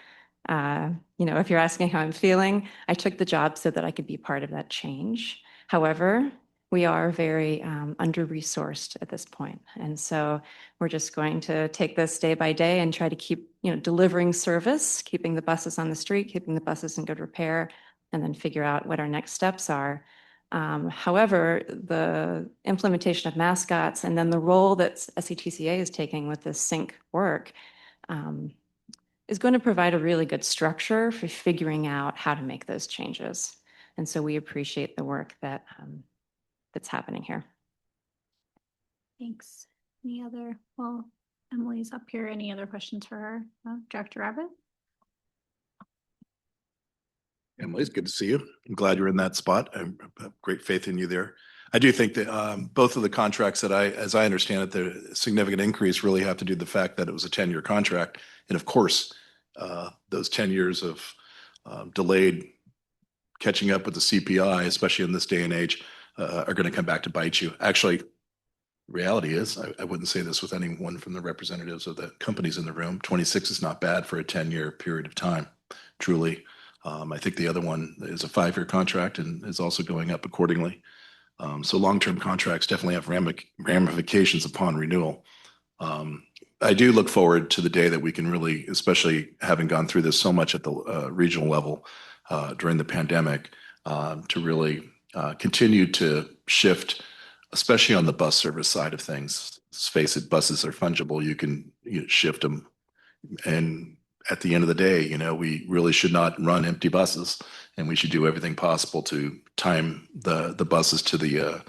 if you're asking how I'm feeling, I took the job so that I could be part of that change. However, we are very under-resourced at this point. And so we're just going to take this day by day and try to keep, delivering service, keeping the buses on the street, keeping the buses in good repair, and then figure out what our next steps are. However, the implementation of mascots and then the role that SCTCA is taking with this sync work is going to provide a really good structure for figuring out how to make those changes. And so we appreciate the work that's happening here. Thanks. Emily's up here. Any other questions for her? Director Rabbit? Emily, it's good to see you. I'm glad you're in that spot. I have great faith in you there. I do think that both of the contracts that as I understand it, the significant increase really have to do with the fact that it was a 10-year contract. And of course, those 10 years of delayed catching up with the CPI, especially in this day and age, are going to come back to bite you. Actually, reality is, I wouldn't say this with anyone from the representatives of the companies in the room, 26 is not bad for a 10-year period of time, truly. I think the other one is a 5-year contract and is also going up accordingly. So long-term contracts definitely have ramifications upon renewal. I do look forward to the day that we can really, especially having gone through this so much at the regional level during the pandemic, to really continue to shift, especially on the bus service side of things. Let's face it, buses are fungible. You can shift them. And at the end of the day, we really should not run empty buses, and we should do everything possible to time the buses to the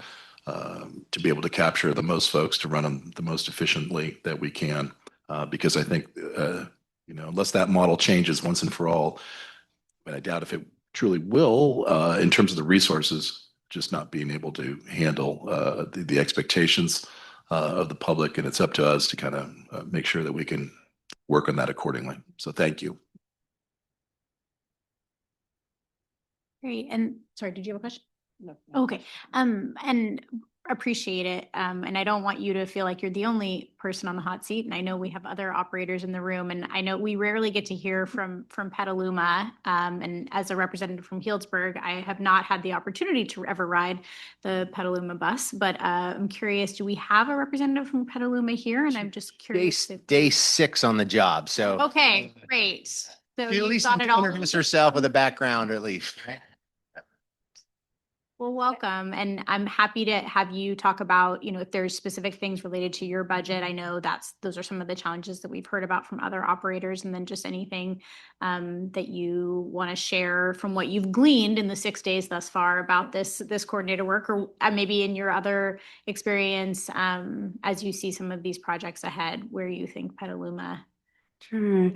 to be able to capture the most folks, to run them the most efficiently that we can. Because I think, unless that model changes once and for all, but I doubt if it truly will, in terms of the resources, just not being able to handle the expectations of the public. And it's up to us to kind of make sure that we can work on that accordingly. So thank you. Great. And sorry, did you have a question? No. Okay. And appreciate it. And I don't want you to feel like you're the only person on the hot seat. And I know we have other operators in the room, and I know we rarely get to hear from Petaluma. And as a representative from Healdsburg, I have not had the opportunity to ever ride the Petaluma bus, but I'm curious, do we have a representative from Petaluma here? And I'm just curious. Day 6 on the job. So Okay, great. So she at you've least got it all. introduce herself with a background, at least. Right? Well, welcome. And I'm happy to have you talk about, if there's specific things related to your budget. I know those are some of the challenges that we've heard about from other operators, and then just anything that you want to share from what you've gleaned in the 6 days thus far about this coordinator work, or maybe in your other experience as you see some of these projects ahead, where you think Petaluma. Sure.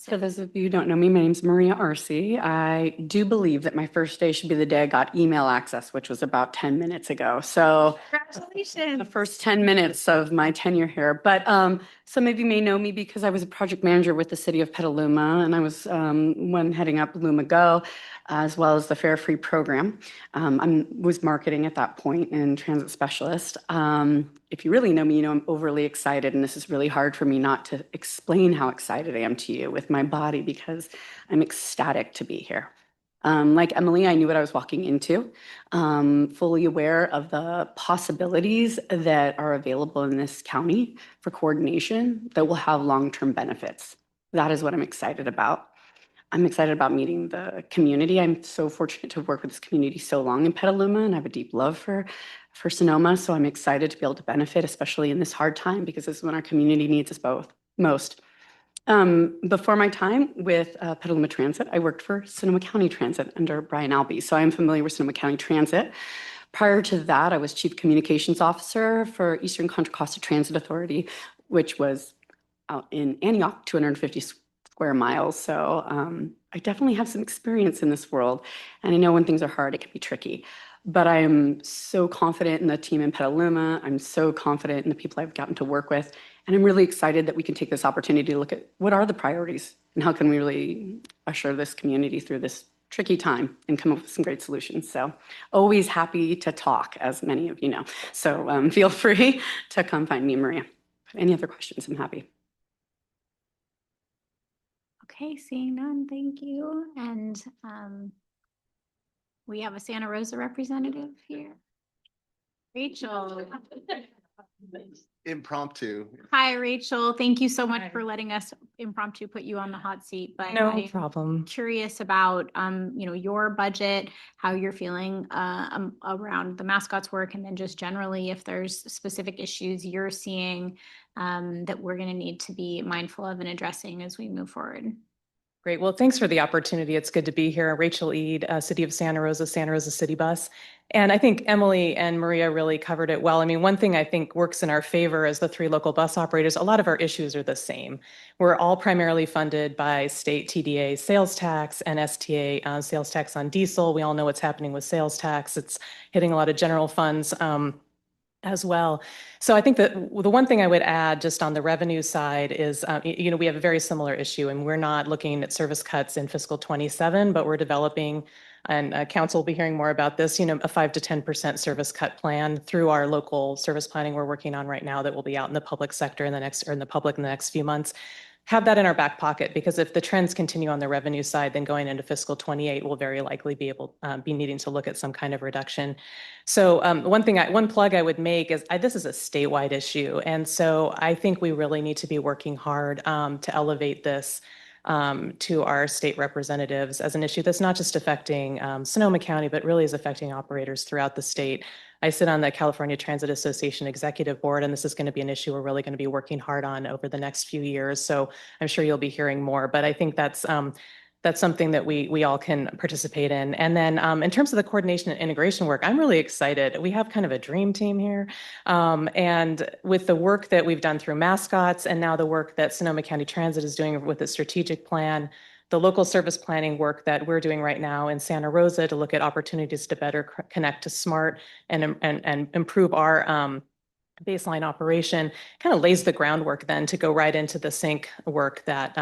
For those of you who don't know me, my name is Maria Arce. I do believe that my first day should be the day I got email access, which was about 10 minutes ago. So Congratulations. the first 10 minutes of my tenure here. But some of you may know me because I was a project manager with the city of Petaluma, and I was one heading up Luma Go, as well as the Fare Free program. I was marketing at that point and transit specialist. If you really know me, you know I'm overly excited, and this is really hard for me not to explain how excited I am to you with my body, because I'm ecstatic to be here. Like Emily, I knew what I was walking into, fully aware of the possibilities that are available in this county for coordination that will have long-term benefits. That is what I'm excited about. I'm excited about meeting the community. I'm so fortunate to have worked with this community so long in Petaluma, and I have a deep love for Sonoma. So I'm excited to be able to benefit, especially in this hard time, because this is when our community needs us both most. Before my time with Petaluma Transit, I worked for Sonoma County Transit under Brian Albee. So I'm familiar with Sonoma County Transit. Prior to that, I was Chief Communications Officer for Eastern Contra Costa Transit Authority, which was out in Antioch, 250 square miles. So I definitely have some experience in this world. And I know when things are hard, it can be tricky. But I am so confident in the team in Petaluma. I'm so confident in the people I've gotten to work with. And I'm really excited that we can take this opportunity to look at what are the priorities and how can we really usher this community through this tricky time and come up with some great solutions. So always happy to talk, as many of you know. So feel free to come find me, Maria. Any other questions? I'm happy. Okay, seeing none, thank you. And we have a Santa Rosa representative here. Rachel. Impromptu. Hi, Rachel. Thank you so much for letting us impromptu put you on the hot seat. But No problem. Curious about your budget, how you're feeling around the mascots work, and then just generally if there's specific issues you're seeing that we're going to need to be mindful of and addressing as we move forward. Great. Well, thanks for the opportunity. It's good to be here. Rachel Eid, City of Santa Rosa City Bus. And I think Emily and Maria really covered it well. I mean, one thing I think works in our favor as the 3 local bus operators, a lot of our issues are the same. We're all primarily funded by state TDA sales tax and STA sales tax on diesel. We all know what's happening with sales tax. It's hitting a lot of general funds as well. So I think that the one thing I would add just on the revenue side is, we have a very similar issue, and we're not looking at service cuts in fiscal 27, but we're developing, and council will be hearing more about this, a 5 to 10% service cut plan through our local service planning we're working on right now that will be out in the public sector in the next few months. have that in our back pocket, because if the trends continue on the revenue side, then going into fiscal 28, we'll very likely be needing to look at some kind of reduction. So one plug I would make is this is a statewide issue. And so I think we really need to be working hard to elevate this to our state representatives as an issue that's not just affecting Sonoma County, but really is affecting operators throughout the state. I sit on the California Transit Association Executive Board, and this is going to be an issue we're really going to be working hard on over the next few years. So I'm sure you'll be hearing more, but I think that's something that we all can participate in. And then in terms of the coordination and integration work, I'm really excited. We have kind of a dream team here. And with the work that we've done through mascots, and now the work that Sonoma County Transit is doing with its strategic plan, the local service planning work that we're doing right now in Santa Rosa to look at opportunities to better connect to SMART and improve our baseline operation, kind of lays the groundwork then to go right into the sync work that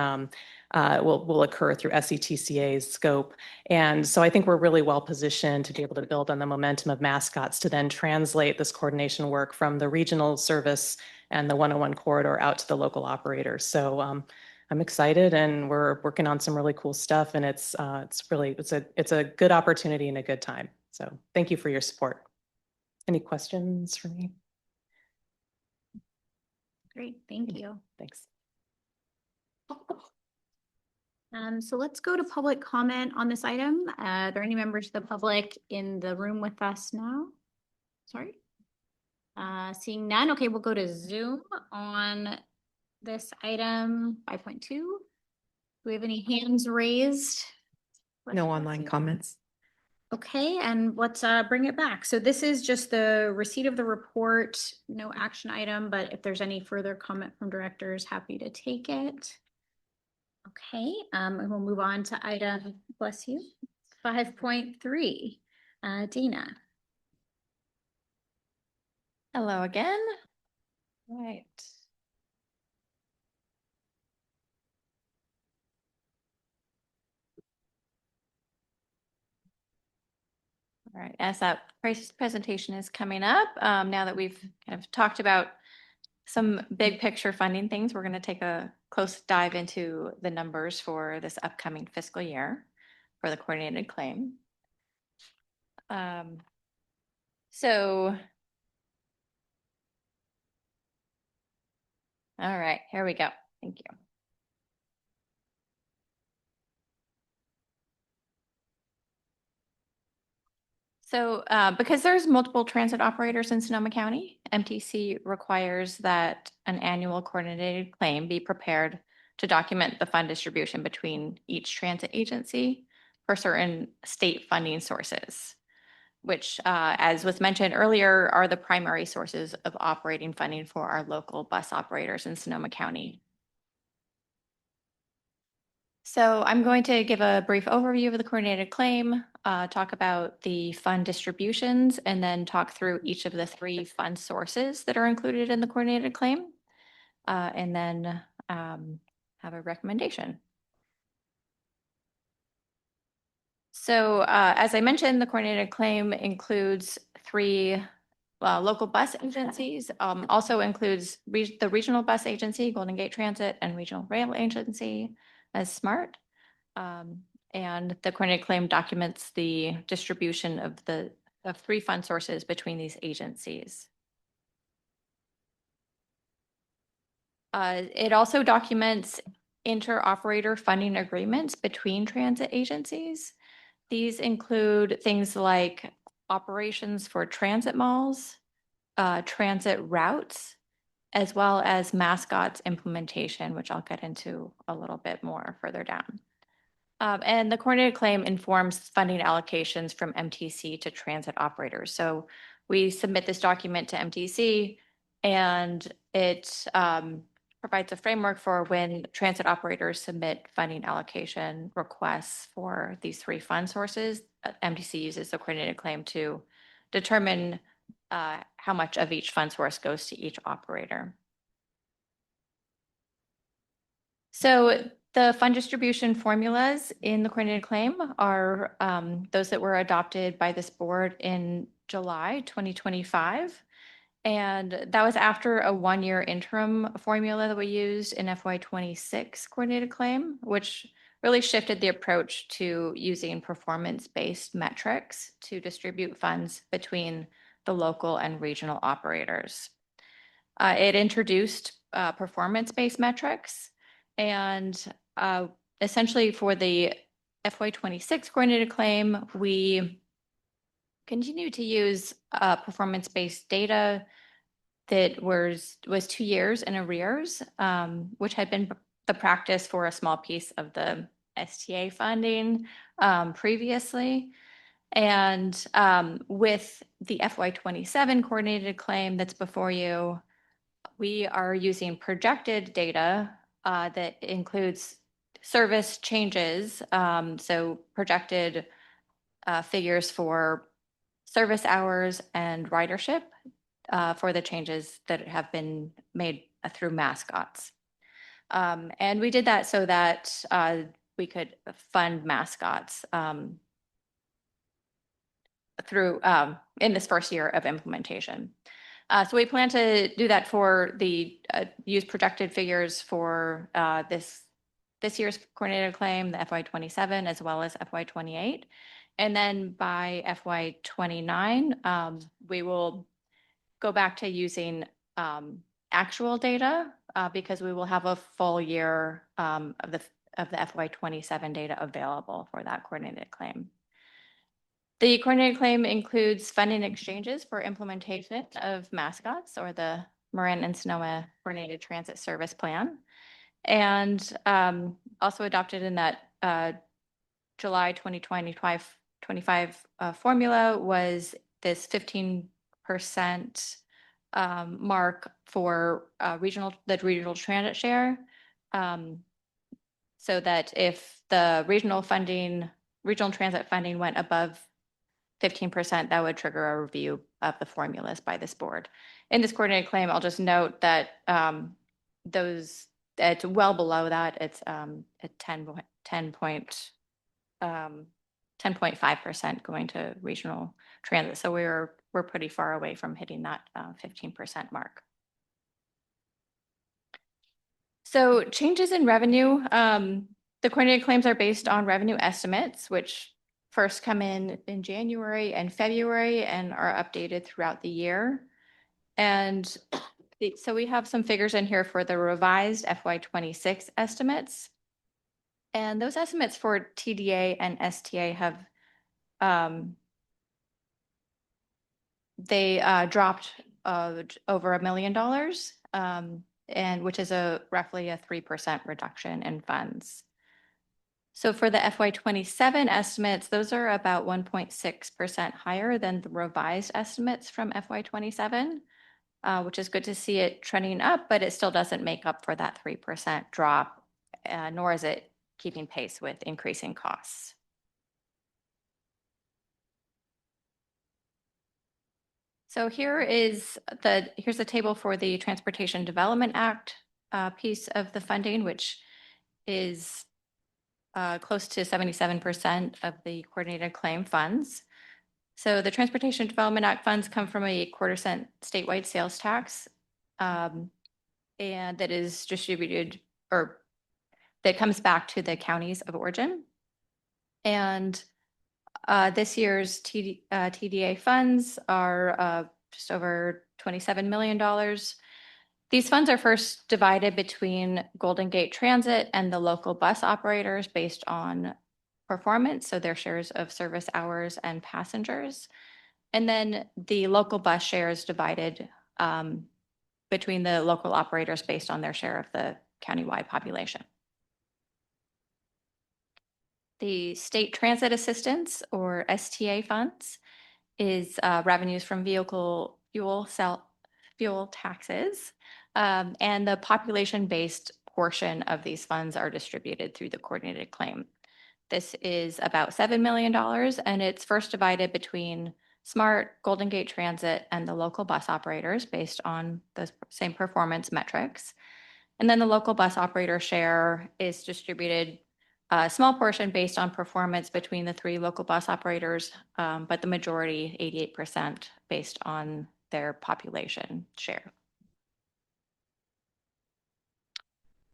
will occur through SCTCA's scope. And so I think we're really well positioned to be able to build on the momentum of mascots to then translate this coordination work from the regional service and the 101 corridor out to the local operators. So I'm excited, and we're working on some really cool stuff, and it's a good opportunity and a good time. So thank you for your support. Any questions for me? Great, thank you. Thanks. So let's go to public comment on this item. Are there any members of the public in the room with us now? Sorry. Seeing none. Okay, we'll go to Zoom on this item 5.2. Do we have any hands raised? No online comments. Okay, and let's bring it back. So this is just the receipt of the report, no action item, but if there's any further comment from directors, happy to take it. Okay, and we'll move on to item, bless you, 5.3. Dina. Hello again. Right. All right, as that presentation is coming up, now that we've kind of talked about some big picture funding things, we're going to take a close dive into the numbers for this upcoming fiscal year for the coordinated claim. So, all right, here we go. Thank you. So because there's multiple transit operators in Sonoma County, MTC requires that an annual coordinated claim be prepared to document the fund distribution between each transit agency for certain state funding sources, which, as was mentioned earlier, are the primary sources of operating funding for our local bus operators in Sonoma County. So I'm going to give a brief overview of the coordinated claim, talk about the fund distributions, and then talk through each of the 3 fund sources that are included in the coordinated claim, and then have a recommendation. So as I mentioned, the coordinated claim includes 3 local bus agencies, also includes the regional bus agency, Golden Gate Transit, and regional rail agency as SMART. And the coordinated claim documents the distribution of the 3 fund sources between these agencies. It also documents inter-operator funding agreements between transit agencies. These include things like operations for transit malls, transit routes, as well as mascots implementation, which I'll get into a little bit more further down. And the coordinated claim informs funding allocations from MTC to transit operators. So we submit this document to MTC, and it provides a framework for when transit operators submit funding allocation requests for these 3 fund sources. MTC uses the coordinated claim to determine how much of each fund source goes to each operator. So the fund distribution formulas in the coordinated claim are those that were adopted by this board in July 2025. And that was after a 1-year interim formula that we used in FY26 coordinated claim, which really shifted the approach to using performance-based metrics to distribute funds between the local and regional operators. It introduced performance-based metrics, and essentially for the FY26 coordinated claim, we continue to use performance-based data that was 2 years in arrears, which had been the practice for a small piece of the STA funding previously. And with the FY27 coordinated claim that's before you, we are using projected data that includes service changes. So projected figures for service hours and ridership for the changes that have been made through mascots. And we did that so that we could fund mascots through in this first year of implementation. So we plan to do that for the use projected figures for this year's coordinated claim, the FY27, as well as FY28. And then by FY29, we will go back to using actual data because we will have a full year of the FY27 data available for that coordinated claim. The coordinated claim includes funding exchanges for implementation of mascots or the Marin and Sonoma Coordinated Transit Service Plan. And also adopted in that July 2025 formula was this 15% mark for the regional transit share. So that if the regional transit funding went above 15%, that would trigger a review of the formulas by this board. In this coordinated claim, I'll just note that it's well below that. It's at 10.5% going to regional transit. So we're pretty far away from hitting that 15% mark. So changes in revenue, the coordinated claims are based on revenue estimates, which first come in January and February and are updated throughout the year. And so we have some figures in here for the revised FY26 estimates. And those estimates for TDA and STA have they dropped over $1 million, and which is roughly a 3% reduction in funds. So for the FY27 estimates, those are about 1.6% higher than the revised estimates from FY27, which is good to see it trending up, but it still doesn't make up for that 3% drop, nor is it keeping pace with increasing costs. So here's the table for the Transportation Development Act piece of the funding, which is close to 77% of the coordinated claim funds. So the Transportation Development Act funds come from a 1/4 cent statewide sales tax, and that is distributed or that comes back to the counties of origin. And this year's TDA funds are just over $27 million. These funds are first divided between Golden Gate Transit and the local bus operators based on performance, so their shares of service hours and passengers. And then the local bus share is divided between the local operators based on their share of the countywide population. The State Transit Assistance, or STA funds, is revenues from vehicle fuel taxes, and the population-based portion of these funds are distributed through the coordinated claim. This is about $7 million, and it's first divided between SMART, Golden Gate Transit, and the local bus operators based on the same performance metrics. And then the local bus operator share is distributed a small portion based on performance between the 3 local bus operators, but the majority, 88%, based on their population share.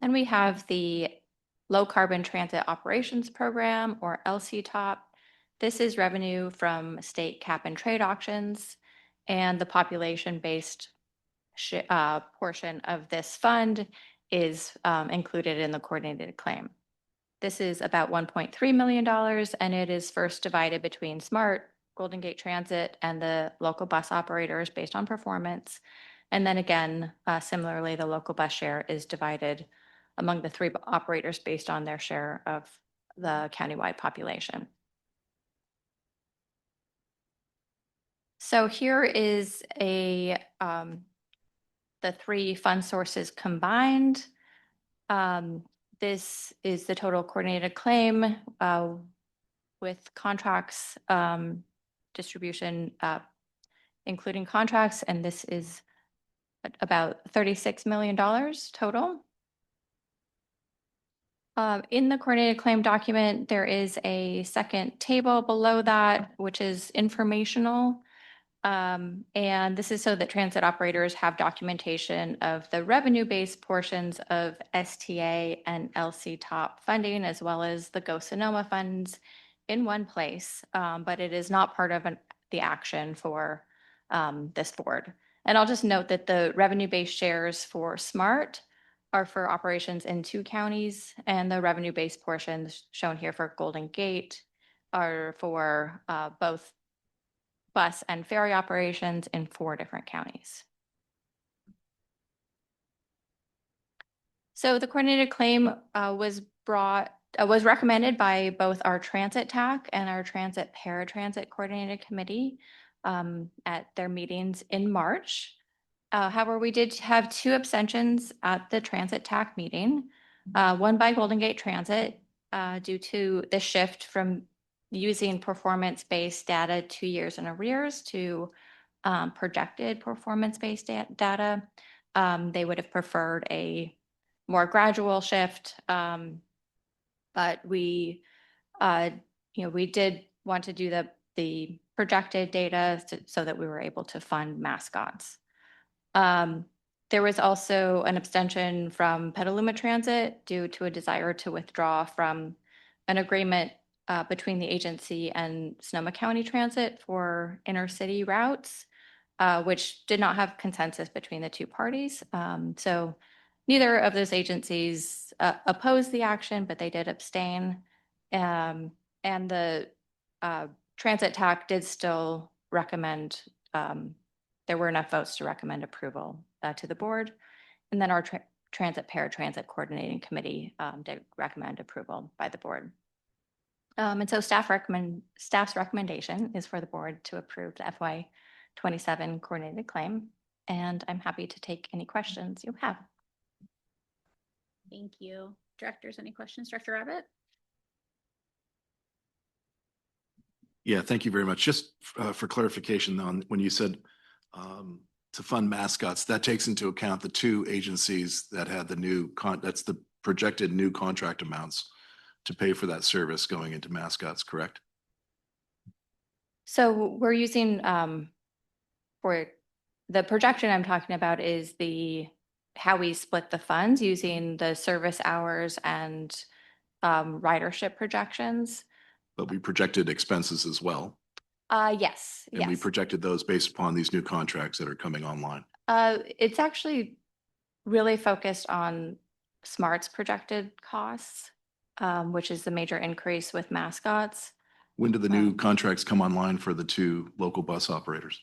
Then we have the Low Carbon Transit Operations Program, or LCTOP. This is revenue from state cap and trade auctions, and the population-based portion of this fund is included in the coordinated claim. This is about $1.3 million, and it is first divided between SMART, Golden Gate Transit, and the local bus operators based on performance. And then again, similarly, the local bus share is divided among the three operators based on their share of the countywide population. So here is the three fund sources combined. This is the total coordinated claim with contracts, distribution, including contracts, and this is about $36 million total. In the coordinated claim document, there is a second table below that, which is informational. And this is so that transit operators have documentation of the revenue-based portions of STA and LCTOP funding, as well as the Go Sonoma funds in one place, but it is not part of the action for this board. And I'll just note that the revenue-based shares for SMART are for operations in 2 counties, and the revenue-based portions shown here for Golden Gate are for both bus and ferry operations in 4 different counties. So the coordinated claim was recommended by both our transit TAC and our transit paratransit coordinated committee at their meetings in March. However, we did have 2 abstentions at the transit TAC meeting, one by Golden Gate Transit due to the shift from using performance-based data 2 years in arrears to projected performance-based data. They would have preferred a more gradual shift, but we did want to do the projected data so that we were able to fund mascots. There was also an abstention from Petaluma Transit due to a desire to withdraw from an agreement between the agency and Sonoma County Transit for intercity routes, which did not have consensus between the 2 parties. So neither of those agencies opposed the action, but they did abstain. And the transit TAC did still recommend, there were enough votes to recommend approval to the board. And then our transit paratransit coordinating committee did recommend approval by the board. And so staff's recommendation is for the board to approve the FY27 coordinated claim. And I'm happy to take any questions you have. Thank you. Directors, any questions? Director Rabbit? Yeah, thank you very much. Just for clarification on when you said to fund mascots, that takes into account the 2 agencies that had the new that's the projected new contract amounts to pay for that service going into mascots, correct? So we're using for the projection I'm talking about is how we split the funds using the service hours and ridership projections. But we projected expenses as well. Yes. And we projected those based upon these new contracts that are coming online. It's actually really focused on SMART's projected costs, which is the major increase with mascots. When do the new contracts come online for the 2 local bus operators?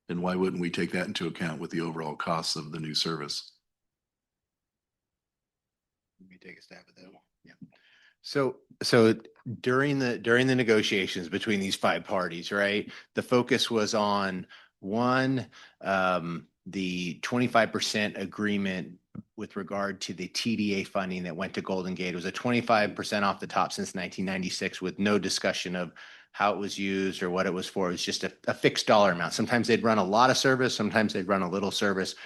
And why wouldn't we take that into account with the overall costs of the new service? Let me take a stab at that one. Yeah. So during the negotiations between these 5 parties, right, the focus was on one, the 25% agreement with regard to the TDA funding that went to Golden Gate. It was a 25% off the top since 1996 with no discussion of how it was used or what it was for. It was just a fixed dollar amount. Sometimes they'd run a lot of service, sometimes they'd run a little service.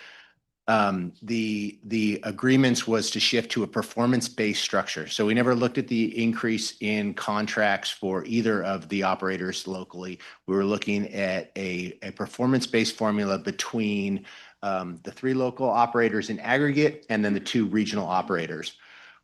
the agreements was to shift to a performance-based structure. So we never looked at the increase in contracts for either of the operators locally. We were looking at a performance-based formula between the 3 local operators in aggregate and then the 2 regional operators.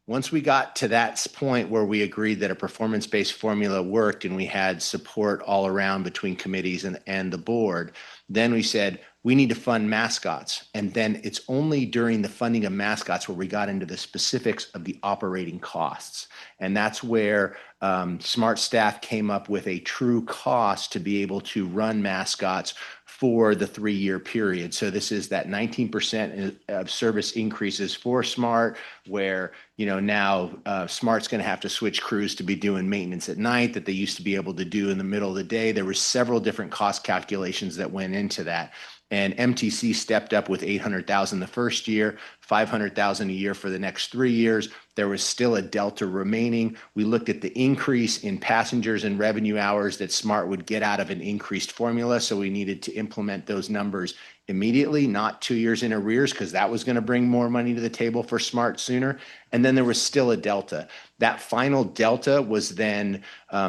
Once we got to that point where we agreed that a performance-based formula worked and we had support all around between committees and the board, then we said, we need to fund mascots. And then it's only during the funding of mascots where we got into the specifics of the operating costs. And that's where SMART staff came up with a true cost to be able to run mascots for the 3-year period. So this is that 19% of service increases for SMART, where now SMART's going to have to switch crews to be doing maintenance at night that they used to be able to do in the middle of the day. There were several different cost calculations that went into that. And MTC stepped up with $800,000 the first year, $500,000 a year for the next 3 years. There was still a delta remaining. We looked at the increase in passengers and revenue hours that SMART would get out of an increased formula. So we needed to implement those numbers immediately, not 2 years in arrears, because that was going to bring more money to the table for SMART sooner. And then there was still a delta. That final delta was then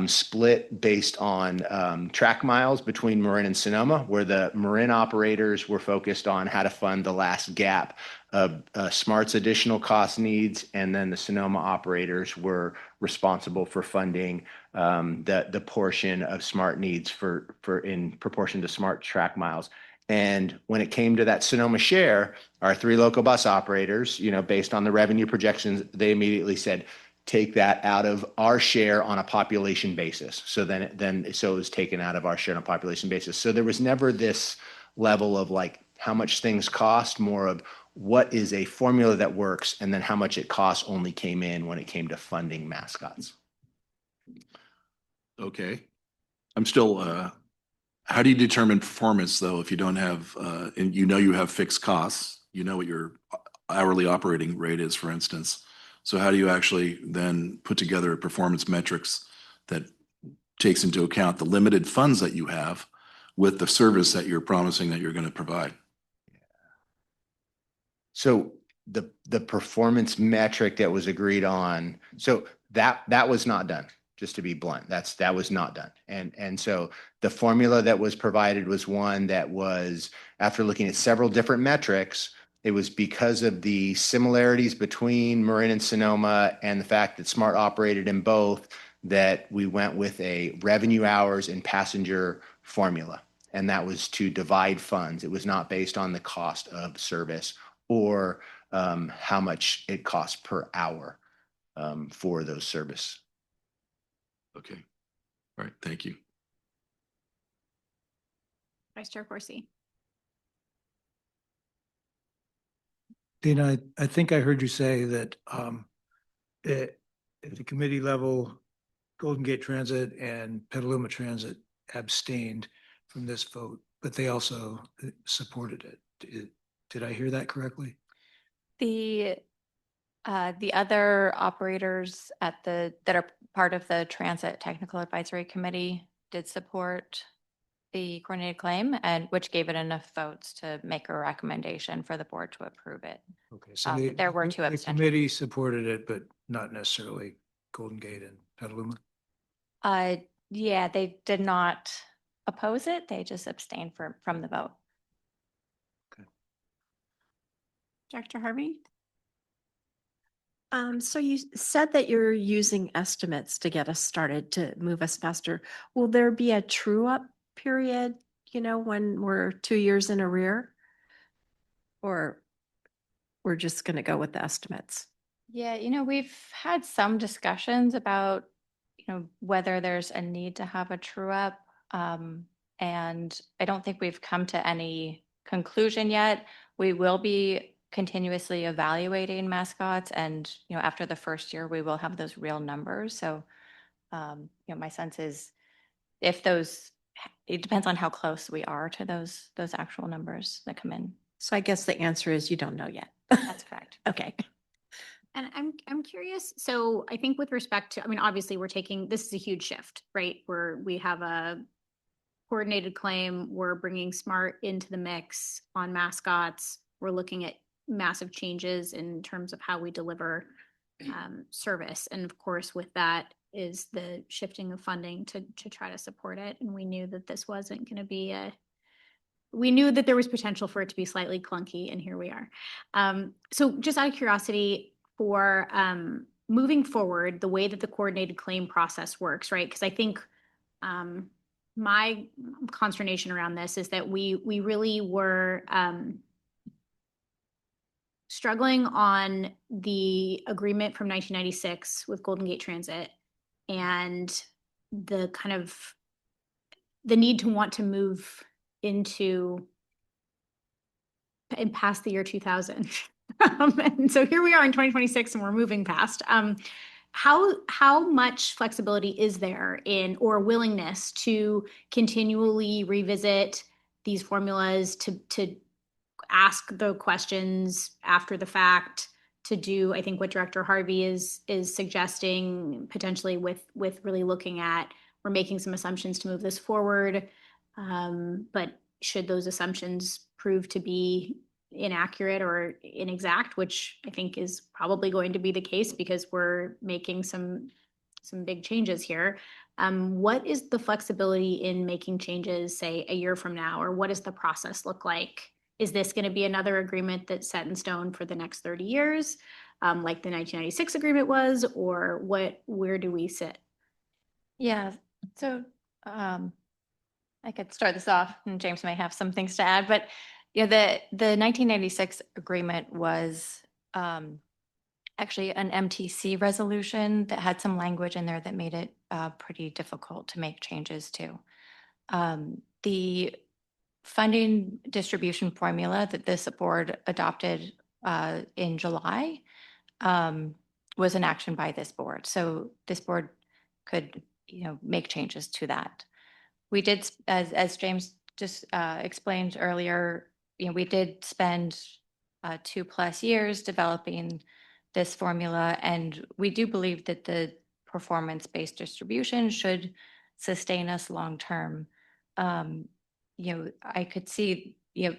split based on track miles between Marin and Sonoma, where the Marin operators were focused on how to fund the last gap of SMART's additional cost needs, and then the Sonoma operators were responsible for funding the portion of SMART needs for in proportion to SMART track miles. And when it came to that Sonoma share, our 3 local bus operators, based on the revenue projections, they immediately said, take that out of our share on a population basis. So so it was taken out of our share on a population basis. So there was never this level of like how much things cost, more of what is a formula that works, and then how much it costs only came in when it came to funding mascots. Okay. I'm still, how do you determine performance though, if you don't have, and you have fixed costs, what your hourly operating rate is, for instance. So how do you actually then put together a performance metrics that takes into account the limited funds that you have with the service that you're promising that you're going to provide? So the performance metric that was agreed on, so that was not done. Just to be blunt, that was not done. And so the formula that was provided was one that was, after looking at several different metrics, it was because of the similarities between Marin and Sonoma and the fact that SMART operated in both, that we went with a revenue hours and passenger formula. And that was to divide funds. It was not based on the cost of service or how much it costs per hour for those service. Okay. All right. Thank you. Vice Chair Corsi. Dina, I think I heard you say that at the committee level, Golden Gate Transit and Petaluma Transit abstained from this vote, but they also supported it. Did I hear that correctly? The other operators that are part of the Transit Technical Advisory Committee did support the coordinated claim, and which gave it enough votes to make a recommendation for the board to approve it. Okay, so there were 2 the abstentions. committee supported it, but not necessarily Golden Gate and Petaluma. Yeah, they did not oppose it. They just abstained from the vote. Okay. Dr. Harvey? So you said that you're using estimates to get us started to move us faster. Will there be a true up period, when we're 2 years in arrear? Or we're just going to go with the estimates? Yeah, we've had some discussions about, whether there's a need to have a true up. And I don't think we've come to any conclusion yet. We will be continuously evaluating mascots, and after the first year we will have those real numbers. So my sense is it depends on how close we are to those actual numbers that come in. So I guess the answer is you don't know yet. That's correct. Okay. And I'm curious. So I think with respect to, obviously this is a huge shift, right? Where we have a coordinated claim, we're bringing SMART into the mix on mascots. We're looking at massive changes in terms of how we deliver service. And of course, with that is the shifting of funding to try to support it. And we knew that this wasn't going to be we knew that there was potential for it to be slightly clunky, and here we are. So just out of curiosity, for moving forward, the way that the coordinated claim process works, right? Because I think my consternation around this is that we really were struggling on the agreement from 1996 with Golden Gate Transit and the kind of the need to want to move into and past the year 2000. And so here we are in 2026 and we're moving past. How much flexibility is there in or willingness to continually revisit these formulas, to ask the questions after the fact, to do, I think what Director Harvey is suggesting potentially with really looking at, we're making some assumptions to move this forward. But should those assumptions prove to be inaccurate or inexact, which I think is probably going to be the case because we're making some big changes here. What is the flexibility in making changes, say, a year from now, or what does the process look like? Is this going to be another agreement that's set in stone for the next 30 years, like the 1996 agreement was, or where do we sit? Yeah, so I could start this off, and James may have some things to add, but yeah, the 1996 agreement was actually an MTC resolution that had some language in there that made it pretty difficult to make changes to. The funding distribution formula that this board adopted in July was an action by this board. So this board could, make changes to that. We did, as James just explained earlier, we did spend 2+ years developing this formula, and we do believe that the performance-based distribution should sustain us long-term. I could see,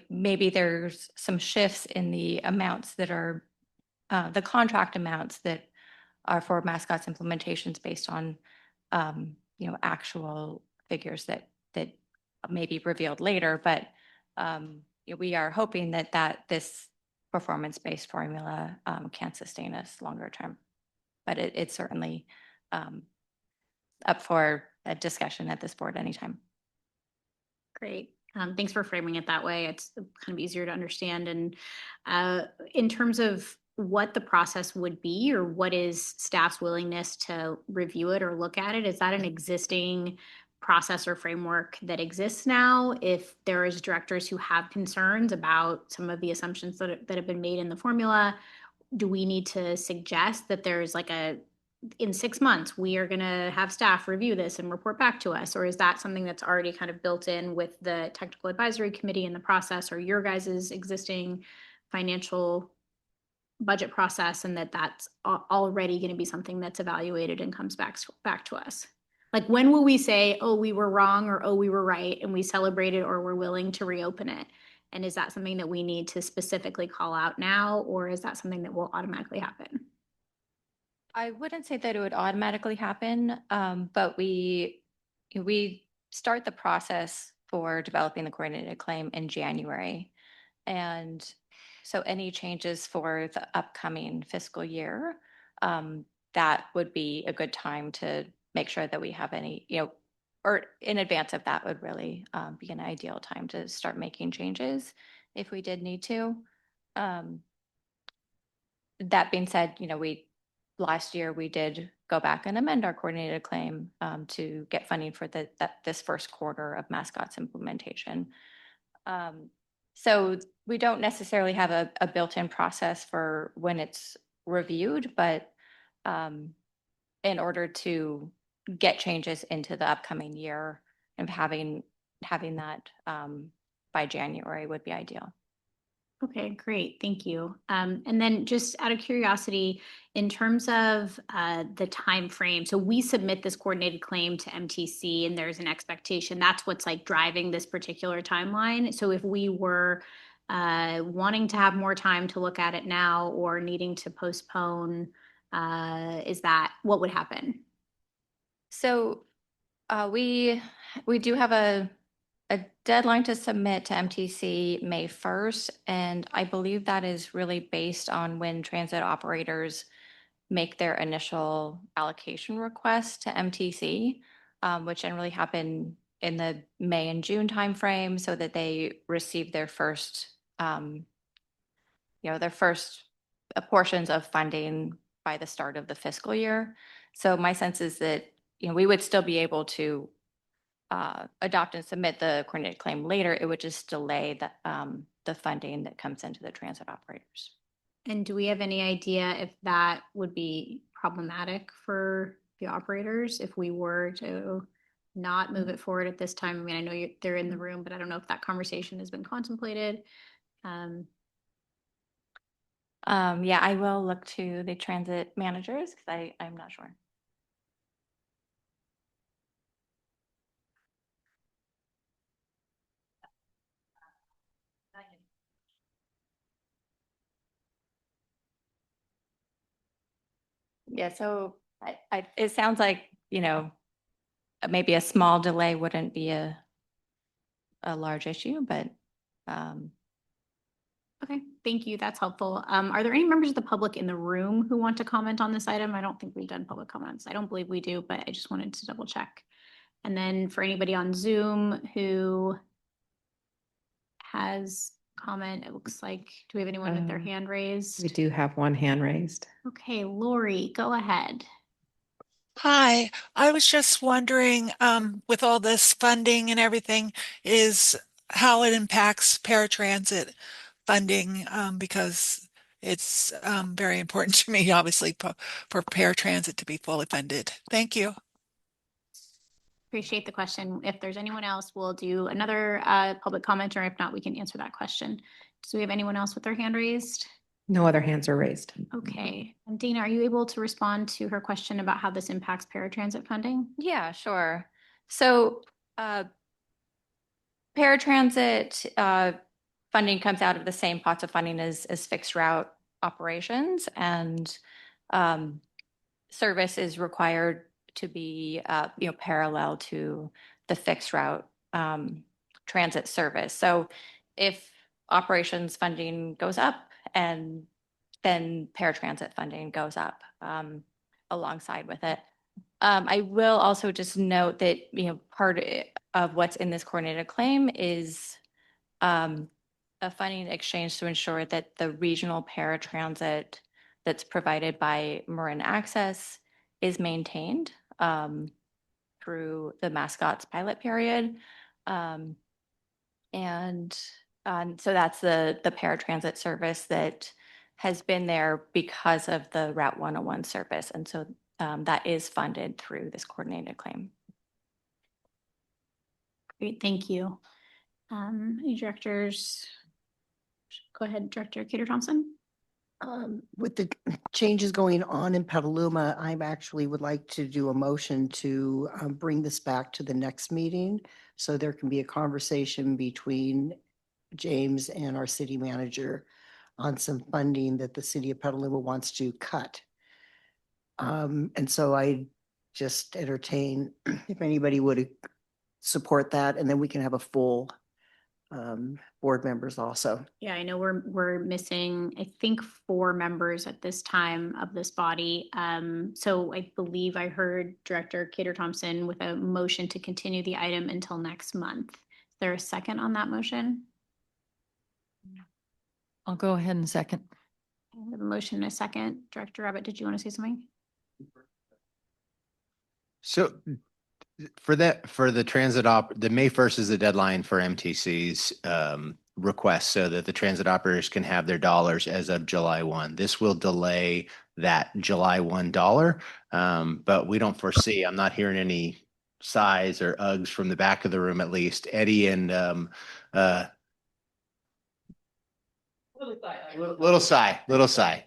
maybe there's some shifts in the amounts that are the contract amounts that are for mascots implementations based on, actual figures that may be revealed later, but we are hoping that this performance-based formula can sustain us longer term. But it's certainly up for a discussion at this board anytime. Great. Thanks for framing it that way. It's kind of easier to understand. And in terms of what the process would be, or what is staff's willingness to review it or look at it, is that an existing process or framework that exists now? If there is directors who have concerns about some of the assumptions that have been made in the formula, do we need to suggest that there's like in 6 months, we are going to have staff review this and report back to us? Or is that something that's already kind of built in with the technical advisory committee in the process, or your guys' existing financial budget process, and that's already going to be something that's evaluated and comes back to us? Like, when will we say, oh, we were wrong, or oh, we were right, and we celebrate it, or we're willing to reopen it? And is that something that we need to specifically call out now, or is that something that will automatically happen? I wouldn't say that it would automatically happen, but we start the process for developing the coordinated claim in January. And so any changes for the upcoming fiscal year, that would be a good time to make sure that we have any, or in advance of that would really be an ideal time to start making changes if we did need to. That being said, last year we did go back and amend our coordinated claim to get funding for this first quarter of mascots implementation. So we don't necessarily have a built-in process for when it's reviewed, but in order to get changes into the upcoming year, and having that by January would be ideal. Okay, great. Thank you. And then just out of curiosity, in terms of the time frame, so we submit this coordinated claim to MTC and there's an expectation. That's what's like driving this particular timeline. So if we were wanting to have more time to look at it now or needing to postpone, what would happen? So we do have a deadline to submit to MTC May 1st, and I believe that is really based on when transit operators make their initial allocation request to MTC, which generally happen in the May and June timeframe, so that they receive their first, portions of funding by the start of the fiscal year. So my sense is that, we would still be able to adopt and submit the coordinated claim later. It would just delay the funding that comes into the transit operators. And do we have any idea if that would be problematic for the operators if we were to not move it forward at this time? I mean, I know they're in the room, but I don't know if that conversation has been contemplated. Yeah, I will look to the transit managers because I'm not sure. Yeah, so it sounds like, maybe a small delay wouldn't be a large issue, but Okay, thank you. That's helpful. Are there any members of the public in the room who want to comment on this item? I don't think we've done public comments. I don't believe we do, but I just wanted to double check. And then for anybody on Zoom who has comment, it looks like, do we have anyone with their hand raised? We do have one hand raised. Okay, Lori, go ahead. Hi, I was just wondering, with all this funding and everything, is how it impacts paratransit funding, because it's very important to me, obviously, for paratransit to be fully funded. Thank you. Appreciate the question. If there's anyone else, we'll do another public comment, or if not, we can answer that question. Do we have anyone else with their hand raised? No other hands are raised. Okay. And Dana, are you able to respond to her question about how this impacts paratransit funding? yeah, sure. So paratransit funding comes out of the same pots of funding as fixed route operations, and service is required to be parallel to the fixed route transit service. So if operations funding goes up, and then paratransit funding goes up alongside with it. I will also just note that, part of what's in this coordinated claim is a funding exchange to ensure that the regional paratransit that's provided by Marin Access is maintained through the mascots pilot period. And so that's the paratransit service that has been there because of the Route 101 service. And so that is funded through this coordinated claim. Great, thank you. Any directors? Go ahead, Director Cater-Thompson. With the changes going on in Petaluma, I actually would like to do a motion to bring this back to the next meeting. So there can be a conversation between James and our city manager on some funding that the city of Petaluma wants to cut. And so I just entertain if anybody would support that, and then we can have a full board members also. Yeah, I know we're missing, I think, 4 members at this time of this body. So I believe I heard Director Cater-Thompson with a motion to continue the item until next month. Is there a second on that motion? I'll go ahead and second. I have a motion and a second. Director Rabbit, did you want to say something? So for the transit the May 1st is the deadline for MTC's request, so that the transit operators can have their dollars as of July 1. This will delay that July 1 dollar, but we don't foresee, I'm not hearing any sighs or ughs from the back of the room, at least. Eddie and little sigh.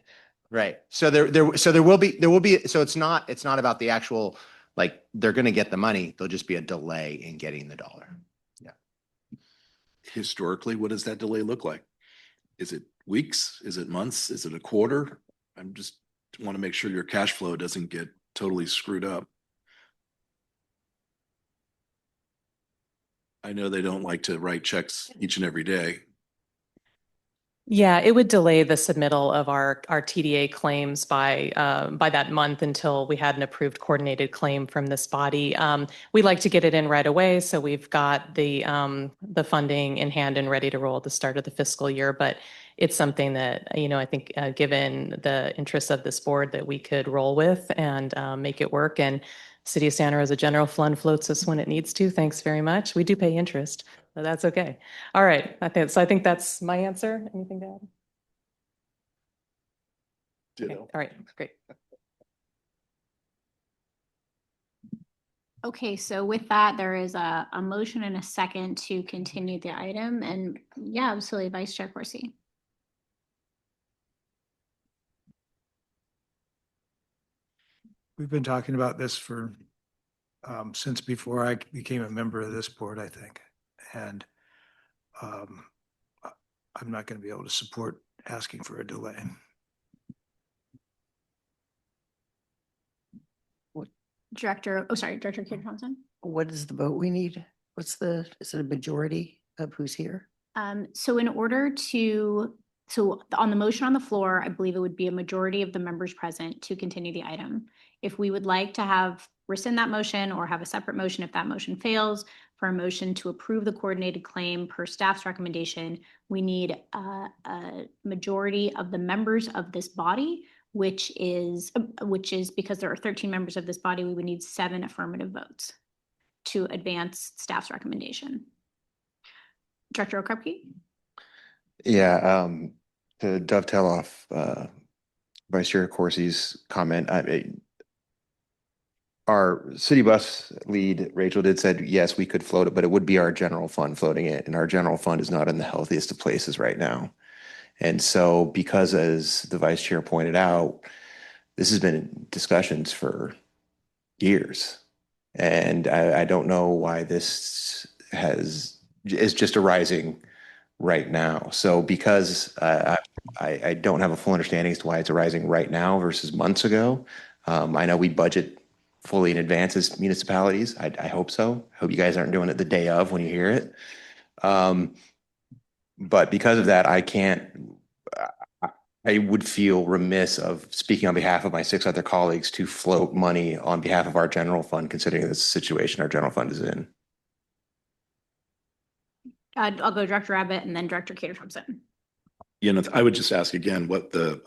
Right. So there will be, so it's not about the actual, like, they're going to get the money. There'll just be a delay in getting the dollar. Yeah. Historically, what does that delay look like? Is it weeks? Is it months? Is it a quarter? I'm just want to make sure your cash flow doesn't get totally screwed up. I know they don't like to write checks each and every day. Yeah, it would delay the submittal of our TDA claims by that month until we had an approved coordinated claim from this body. We like to get it in right away, so we've got the funding in hand and ready to roll at the start of the fiscal year. But it's something that I think, given the interests of this board, that we could roll with and make it work. And City of Santa Rosa General Fund floats us when it needs to. Thanks very much. We do pay interest. So that's okay. All right. I think that's my answer. Anything to add? Okay. All right. Great. Okay, so with that, there is a motion and a second to continue the item. And yeah, absolutely, Vice Chair Corsi. We've been talking about this for since before I became a member of this board, I think. And I'm not going to be able to support asking for a delay. Director Kate Thompson. What is the vote we need? Is it a majority of who's here? So in order to, on the motion on the floor, I believe it would be a majority of the members present to continue the item. If we would like to rescind that motion or have a separate motion, if that motion fails, for a motion to approve the coordinated claim per staff's recommendation, we need a majority of the members of this body, which is because there are 13 members of this body, we would need 7 affirmative votes to advance staff's recommendation. Director Okrepke? Yeah, to dovetail off Vice Chair Corsi's comment, our city bus lead, Rachel, did said, yes, we could float it, but it would be our general fund floating it. And our general fund is not in the healthiest of places right now. And so because, as the Vice Chair pointed out, this has been in discussions for years. And I don't know why this is just arising right now. So because I don't have a full understanding as to why it's arising right now versus months ago. I know we budget fully in advance as municipalities. I hope so. I hope you guys aren't doing it the day of when you hear it. But because of that, I would feel remiss of speaking on behalf of my 6 other colleagues to float money on behalf of our general fund, considering this situation our general fund is in. I'll go Director Abbott and then Director Kate Thompson. I would just ask again what would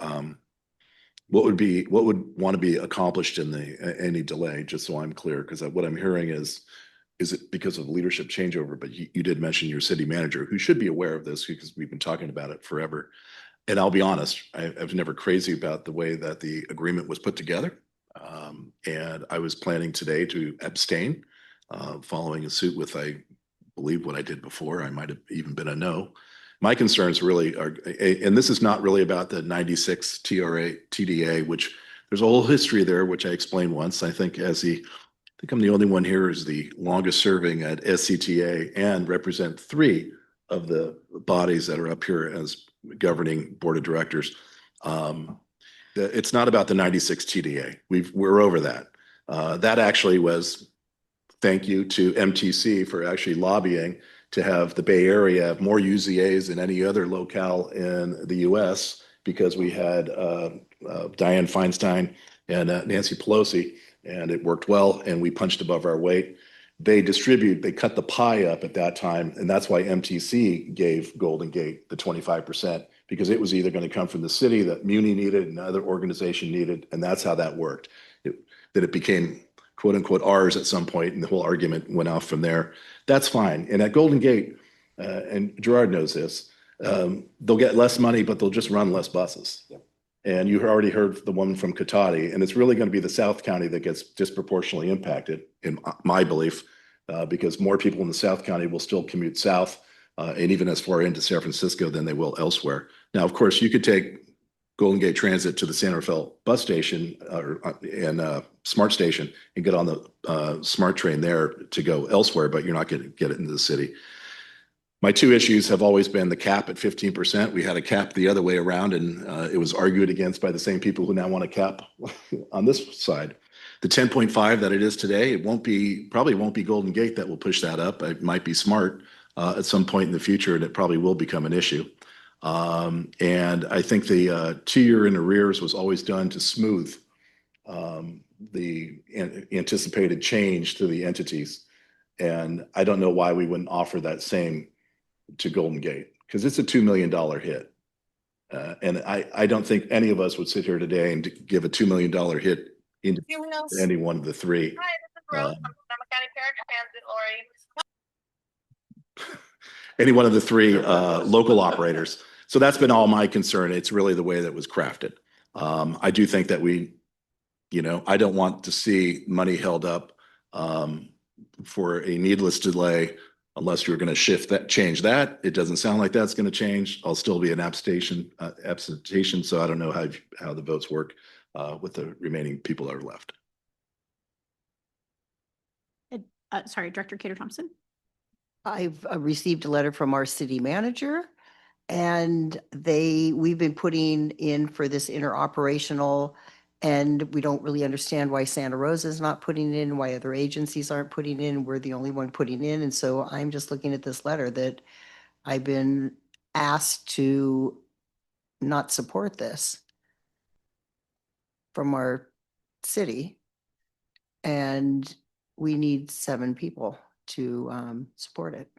want to be accomplished in any delay, just so I'm clear, because what I'm hearing is it because of leadership changeover? But you did mention your city manager, who should be aware of this because we've been talking about it forever. And I'll be honest, I was never crazy about the way that the agreement was put together. And I was planning today to abstain, following a suit with, I believe, what I did before. I might have even been a no. My concerns really are, and this is not really about the 96 TDA, which there's a whole history there, which I explained once. I think I'm the only one here who's the longest serving at SCTA and represent 3 of the bodies that are up here as governing board of directors. It's not about the 96 TDA. We're over that. That actually was thank you to MTC for actually lobbying to have the Bay Area have more UZAs than any other locale in the US, because we had Dianne Feinstein and Nancy Pelosi, and it worked well, and we punched above our weight. They cut the pie up at that time, and that's why MTC gave Golden Gate the 25%, because it was either going to come from the city that Muni needed and another organization needed, and that's how that worked. That it became quote unquote ours at some point, and the whole argument went off from there. That's fine. And at Golden Gate, and Gerard knows this, they'll get less money, but they'll just run less buses. Yep. And you already heard the woman from Cotati, and it's really going to be the South County that gets disproportionately impacted, in my belief, because more people in the South County will still commute south, and even as far into San Francisco than they will elsewhere. Now, of course, you could take Golden Gate Transit to the San Rafael bus station and Smart Station and get on the Smart train there to go elsewhere, but you're not going to get it into the city. My two issues have always been the cap at 15%. We had a cap the other way around, and it was argued against by the same people who now want a cap on this side. The 10.5 that it is today, probably won't be Golden Gate that will push that up. It might be Smart at some point in the future, and it probably will become an issue. And I think the 2-year in arrears was always done to smooth the anticipated change to the entities. And I don't know why we wouldn't offer that same to Golden Gate, because it's a $2 million hit. And I don't think any of us would sit here today and give a $2 million hit into any one of the three. Any one of the three local operators. So that's been all my concern. It's really the way that was crafted. I do think that I don't want to see money held up for a needless delay unless you're going to change that. It doesn't sound like that's going to change. I'll still be an abstention. So I don't know how the votes work with the remaining people that are left. Sorry, Director Cater Thompson. I've received a letter from our city manager, and we've been putting in for this interoperational, and we don't really understand why Santa Rosa is not putting in, why other agencies aren't putting in. We're the only one putting in. And so I'm just looking at this letter that I've been asked to not support this from our city. And we need 7 people to support it.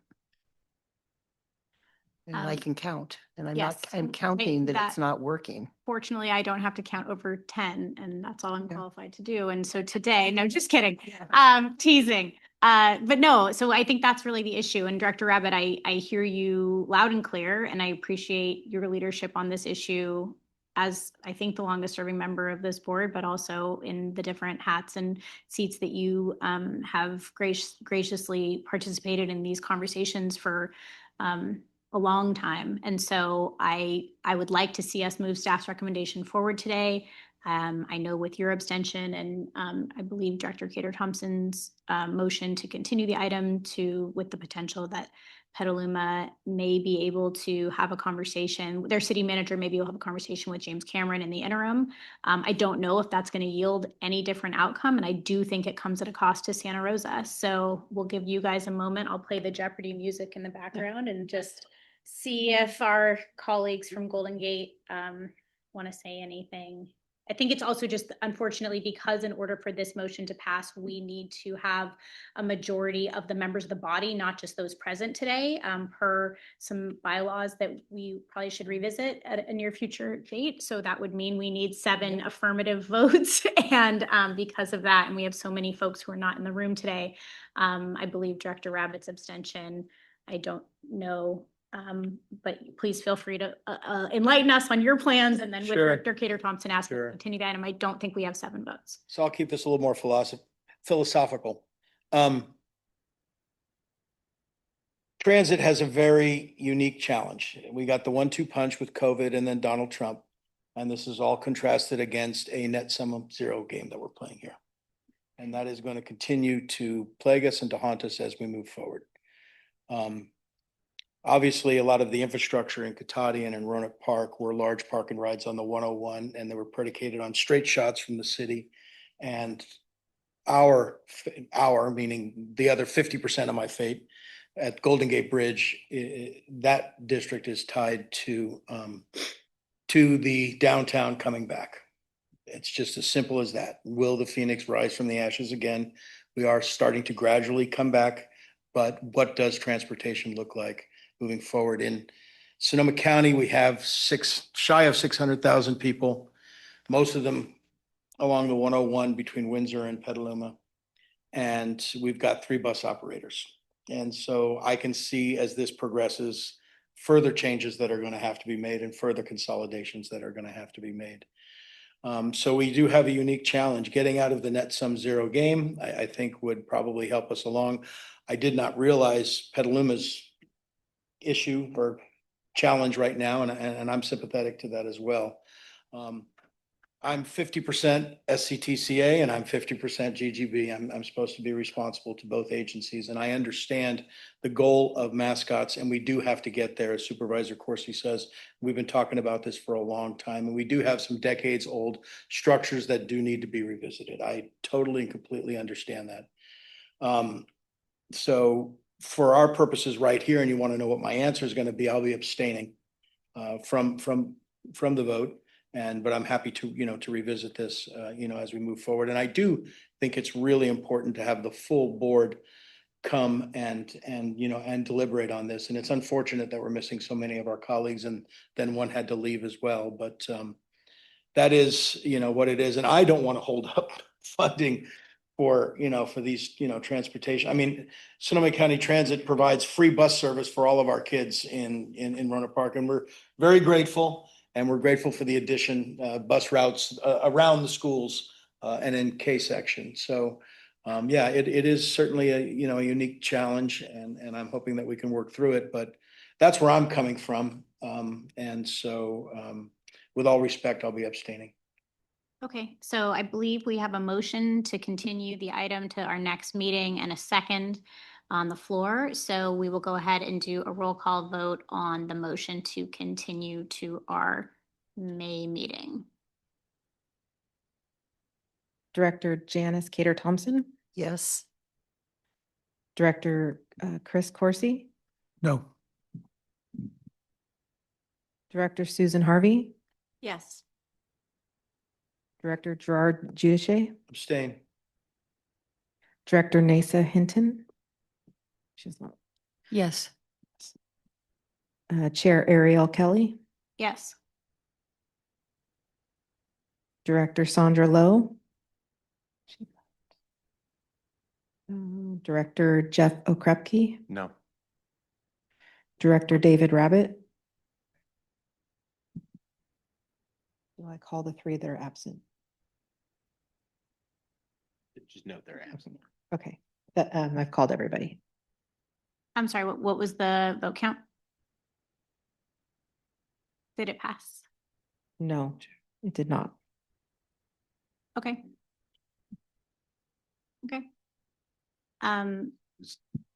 And I can count, and I'm counting that it's not working. Fortunately, I don't have to count over 10, and that's all I'm qualified to do. And so today, no, just kidding, teasing. But no, so I think that's really the issue. And Director Rabbit, I hear you loud and clear, and I appreciate your leadership on this issue as I think the longest serving member of this board, but also in the different hats and seats that you have graciously participated in these conversations for a long time. And so I would like to see us move staff's recommendation forward today. I know with your abstention and I believe Director Cater Thompson's motion to continue the item with the potential that Petaluma may be able to have a conversation, their city manager maybe will have a conversation with James Cameron in the interim. I don't know if that's going to yield any different outcome, and I do think it comes at a cost to Santa Rosa. So we'll give you guys a moment. I'll play the Jeopardy music in the background and just see if our colleagues from Golden Gate want to say anything. I think it's also just unfortunately because in order for this motion to pass, we need to have a majority of the members of the body, not just those present today, per some bylaws that we probably should revisit at a near future date. So that would mean we need 7 affirmative votes. And because of that, and we have so many folks who are not in the room today, I believe Director Rabbit's abstention, I don't know. But please feel free to enlighten us on your plans, and then with Director Cater Thompson asking to continue the item, I don't think we have 7 votes. So I'll keep this a little more philosophical. Transit has a very unique challenge. We got the 1-2 punch with COVID and then Donald Trump, and this is all contrasted against a net sum of 0 game that we're playing here. And that is going to continue to plague us and to haunt us as we move forward. Obviously, a lot of the infrastructure in Cotati and in Roanoke Park were large park and rides on the 101, and they were predicated on straight shots from the city. And our meaning the other 50% of my fate at Golden Gate Bridge, that district is tied to the downtown coming back. It's just as simple as that. Will the Phoenix rise from the ashes again? We are starting to gradually come back, but what does transportation look like moving forward? In Sonoma County, we have shy of 600,000 people, most of them along the 101 between Windsor and Petaluma. And we've got 3 bus operators. And so I can see as this progresses, further changes that are going to have to be made and further consolidations that are going to have to be made. So we do have a unique challenge. Getting out of the net sum 0 game, I think would probably help us along. I did not realize Petaluma's issue or challenge right now, and I'm sympathetic to that as well. I'm 50% SCTCA and I'm 50% GGB. I'm supposed to be responsible to both agencies, and I understand the goal of mascots, and we do have to get there, as Supervisor Corsi says. We've been talking about this for a long time, and we do have some decades-old structures that do need to be revisited. I totally and completely understand that. So for our purposes right here, and you want to know what my answer is going to be, I'll be abstaining from the vote. But I'm happy to, to revisit this, as we move forward. And I do think it's really important to have the full board come and deliberate on this. And it's unfortunate that we're missing so many of our colleagues, and then one had to leave as well. But that is, what it is. And I don't want to hold up funding for these, transportation. I mean, Sonoma County Transit provides free bus service for all of our kids in Roanoke Park, and we're very grateful. And we're grateful for the addition bus routes around the schools and in K section. So yeah, it is certainly a a unique challenge, and I'm hoping that we can work through it. But that's where I'm coming from. And so with all respect, I'll be abstaining. Okay, so I believe we have a motion to continue the item to our next meeting and a second on the floor. So we will go ahead and do a roll call vote on the motion to continue to our May meeting. Director Janice Cater-Thompson, Yes. Director Chris Corsi, No. Director Susan Harvey, Yes. Director Gerard Giudice, Abstain. Director Nasa Hinton. She's not. Yes. Chair Ariel Kelly, Yes. Director Sandra Lowe. Director Jeff Okrepke, No. Director David Rabbit. Do I call the three that are absent? Just note they're absent. Okay, I've called everybody. I'm sorry, what was the vote count? Did it pass? No, it did not. Okay. Okay.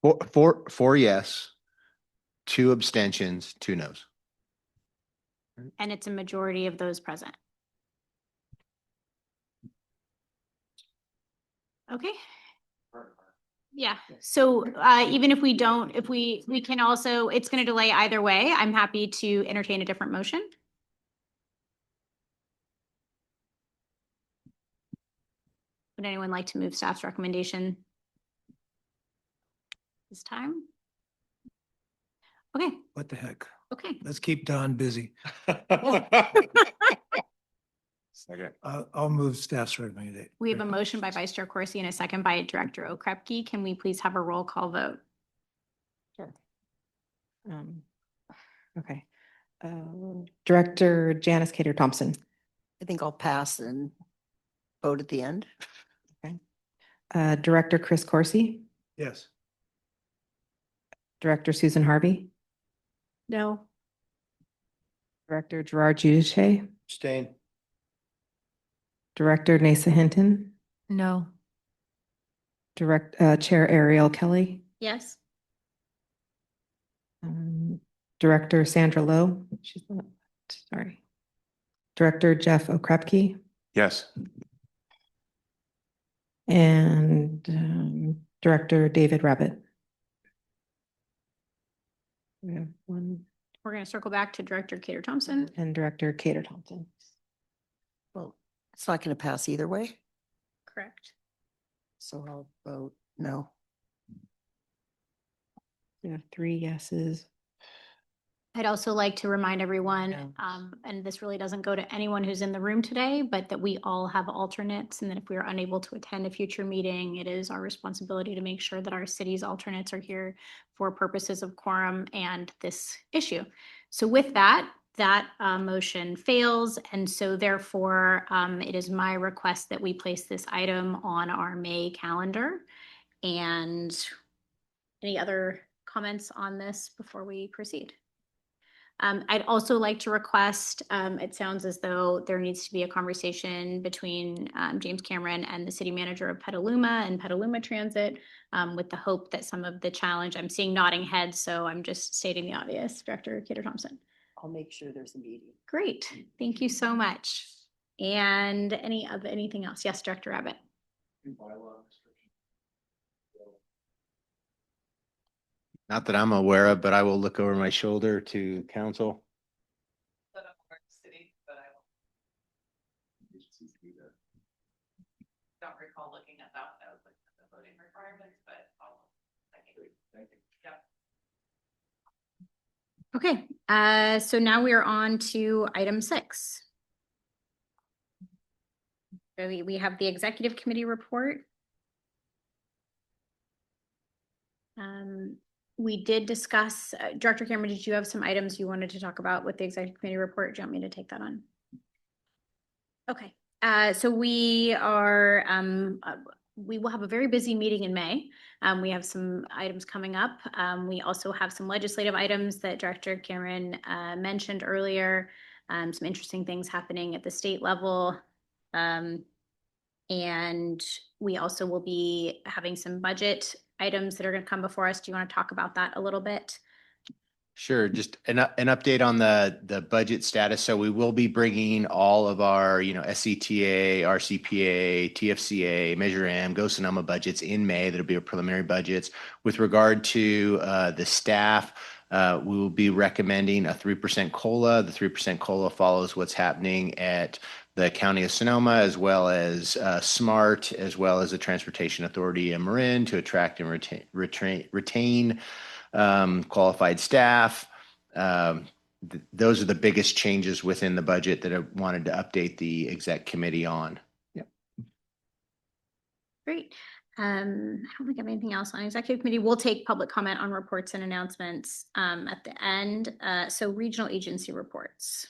Four yes, 2 abstentions, 2 noes. And it's a majority of those present. Okay. Yeah, so even if we don't, if we can also, it's going to delay either way. I'm happy to entertain a different motion. Would anyone like to move staff's recommendation this time? Okay. What the heck? Okay. Let's keep Don busy. Second. I'll move staff's recommendation. We have a motion by Vice Chair Corsi and a second by Director Okrepke. Can we please have a roll call vote? Sure. Okay. Director Janice Cater-Thompson. I think I'll pass and vote at the end. Okay. Director Chris Corsi. Yes. Director Susan Harvey. No. Director Gerard Giudice. Abstain. Director Nasa Hinton. No. Chair Ariel Kelly. Yes. Director Sandra Lowe. She's not, sorry. Director Jeff Okrepke. Yes. And Director David Rabbit. We have one. We're going to circle back to Director Cater-Thompson. And Director Cater-Thompson. Well, it's not going to pass either way. Correct. So I'll vote no. We have 3 yeses. I'd also like to remind everyone, Yeah. and this really doesn't go to anyone who's in the room today, but that we all have alternates, and that if we are unable to attend a future meeting, it is our responsibility to make sure that our city's alternates are here for purposes of quorum and this issue. So with that, motion fails, and so therefore, it is my request that we place this item on our May calendar. And any other comments on this before we proceed? I'd also like to request, it sounds as though there needs to be a conversation between James Cameron and the city manager of Petaluma and Petaluma Transit, with the hope that some of the challenge, I'm seeing nodding heads, so I'm just stating the obvious. Director Kater Thompson. I'll make sure there's a meeting. Great, thank you so much. And anything else? Yes, Director Abbott. Not that I'm aware of, but I will look over my shoulder to council. Don't recall looking at that when I was looking at the voting requirements, but Okay, so now we are on to item 6. So we have the executive committee report. We did discuss, Director Cameron, did you have some items you wanted to talk about with the executive committee report? Do you want me to take that on? Okay, so we are, we will have a very busy meeting in May. We have some items coming up. We also have some legislative items that Director Cameron mentioned earlier. Some interesting things happening at the state level. And we also will be having some budget items that are going to come before us. Do you want to talk about that a little bit? Sure, just an update on the budget status. So we will be bringing all of our, SCTA, RCPA, TFCA, Measure M, Go Sonoma budgets in May. That'll be our preliminary budgets. With regard to the staff, we will be recommending a 3% COLA. The 3% COLA follows what's happening at the County of Sonoma, as well as SMART, as well as the Transportation Authority in Marin, to attract and retain qualified staff. Those are the biggest changes within the budget that I wanted to update the exec committee on. Yep. Great. I don't think I have anything else on executive committee. We'll take public comment on reports and announcements at the end. So regional agency reports.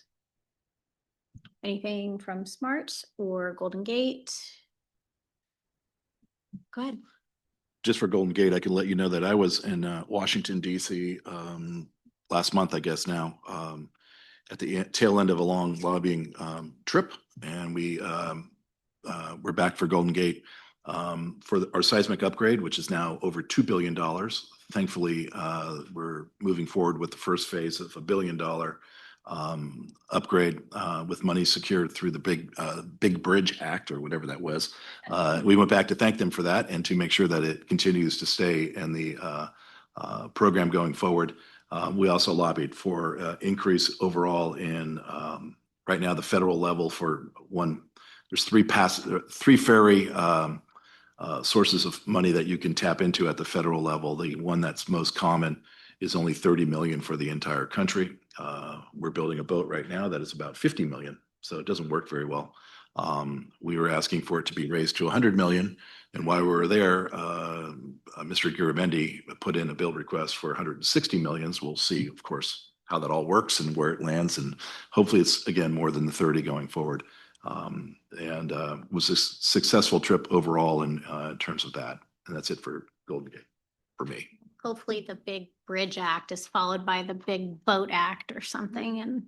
Anything from SMART or Golden Gate? Go ahead. Just for Golden Gate, I can let you know that I was in Washington, D.C. Last month, I guess now, at the tail end of a long lobbying trip. And we're back for Golden Gate for our seismic upgrade, which is now over $2 billion. Thankfully, we're moving forward with the first phase of $1 billion upgrade with money secured through the Big Bridge Act, or whatever that was. We went back to thank them for that and to make sure that it continues to stay in the program going forward. We also lobbied for increase overall in right now the federal level for one. There's three ferry sources of money that you can tap into at the federal level. The one that's most common is only 30 million for the entire country. We're building a boat right now that is about 50 million, so it doesn't work very well. We were asking for it to be raised to 100 million, and while we were there, Mr. Giribendi put in a bill request for 160 millions. We'll see, of course, how that all works and where it lands, and hopefully it's again more than the 30 going forward. And was a successful trip overall in terms of that, and that's it for Golden Gate for me. Hopefully the Big Bridge Act is followed by the Big Boat Act or something, and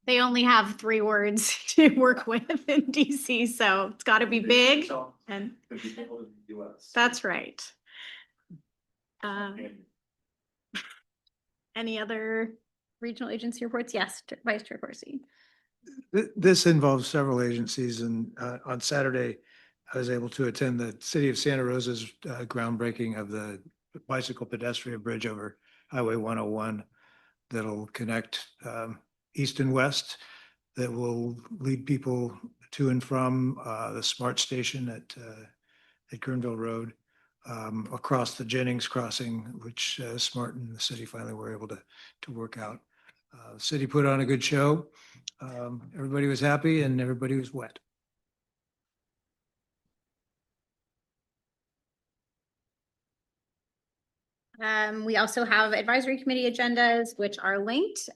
they only have 3 words to work with in DC, so it's got to be big. And that's right. Any other regional agency reports? Yes, Vice Chair Corsi. This involves several agencies, and on Saturday, I was able to attend the City of Santa Rosa's groundbreaking of the bicycle pedestrian bridge over Highway 101 that'll connect east and west, that will lead people to and from the SMART station at Kernville Road, across the Jennings crossing, which SMART and the city finally were able to work out. The city put on a good show. Everybody was happy and everybody was wet. We also have advisory committee agendas, which are linked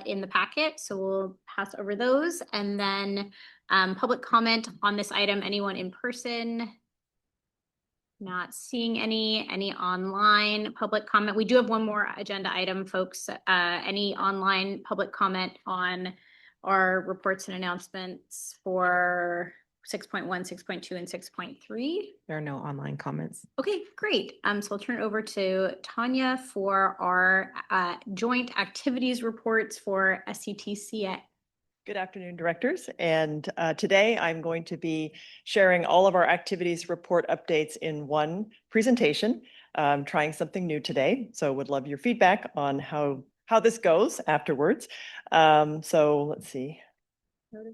in the packet. So we'll pass over those. And then public comment on this item, anyone in person? Not seeing any online public comment. We do have one more agenda item, folks. Any online public comment on our reports and announcements for 6.1, 6.2, and 6.3? There are no online comments. Okay, great. So I'll turn it over to Tanya for our joint activities reports for SCTCA. Good afternoon, directors. And today I'm going to be sharing all of our activities report updates in one presentation. Trying something new today. So would love your feedback on how this goes afterwards. So let's see. Okay.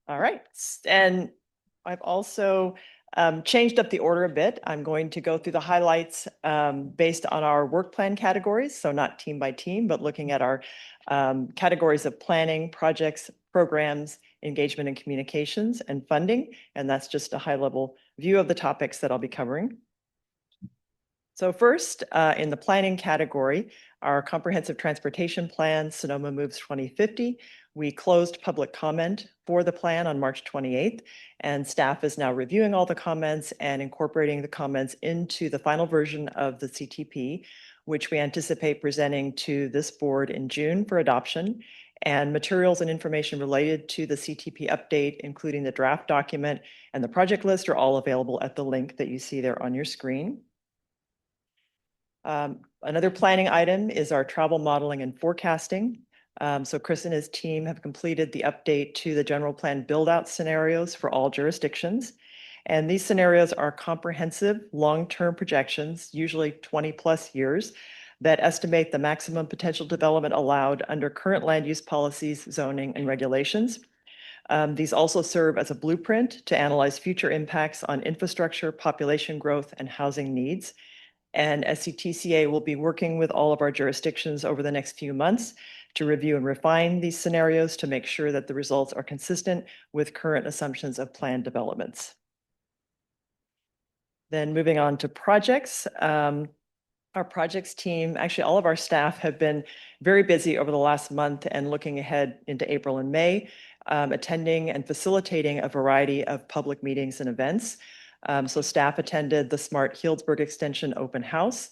All right. And I've also changed up the order a bit. I'm going to go through the highlights based on our work plan categories. So not team by team, but looking at our categories of planning, projects, programs, engagement and communications, and funding. And that's just a high level view of the topics that I'll be covering. So first, in the planning category, our comprehensive transportation plan, Sonoma Moves 2050. We closed public comment for the plan on March 28th, and staff is now reviewing all the comments and incorporating the comments into the final version of the CTP, which we anticipate presenting to this board in June for adoption. And materials and information related to the CTP update, including the draft document and the project list, are all available at the link that you see there on your screen. Another planning item is our travel modeling and forecasting. So Chris and his team have completed the update to the general plan build-out scenarios for all jurisdictions. And these scenarios are comprehensive long-term projections, usually 20+ years, that estimate the maximum potential development allowed under current land use policies, zoning, and regulations. These also serve as a blueprint to analyze future impacts on infrastructure, population growth, and housing needs. And SCTCA will be working with all of our jurisdictions over the next few months to review and refine these scenarios to make sure that the results are consistent with current assumptions of planned developments. Then moving on to projects. Our projects team, actually all of our staff have been very busy over the last month and looking ahead into April and May, attending and facilitating a variety of public meetings and events. So staff attended the Smart Healdsburg Extension open house.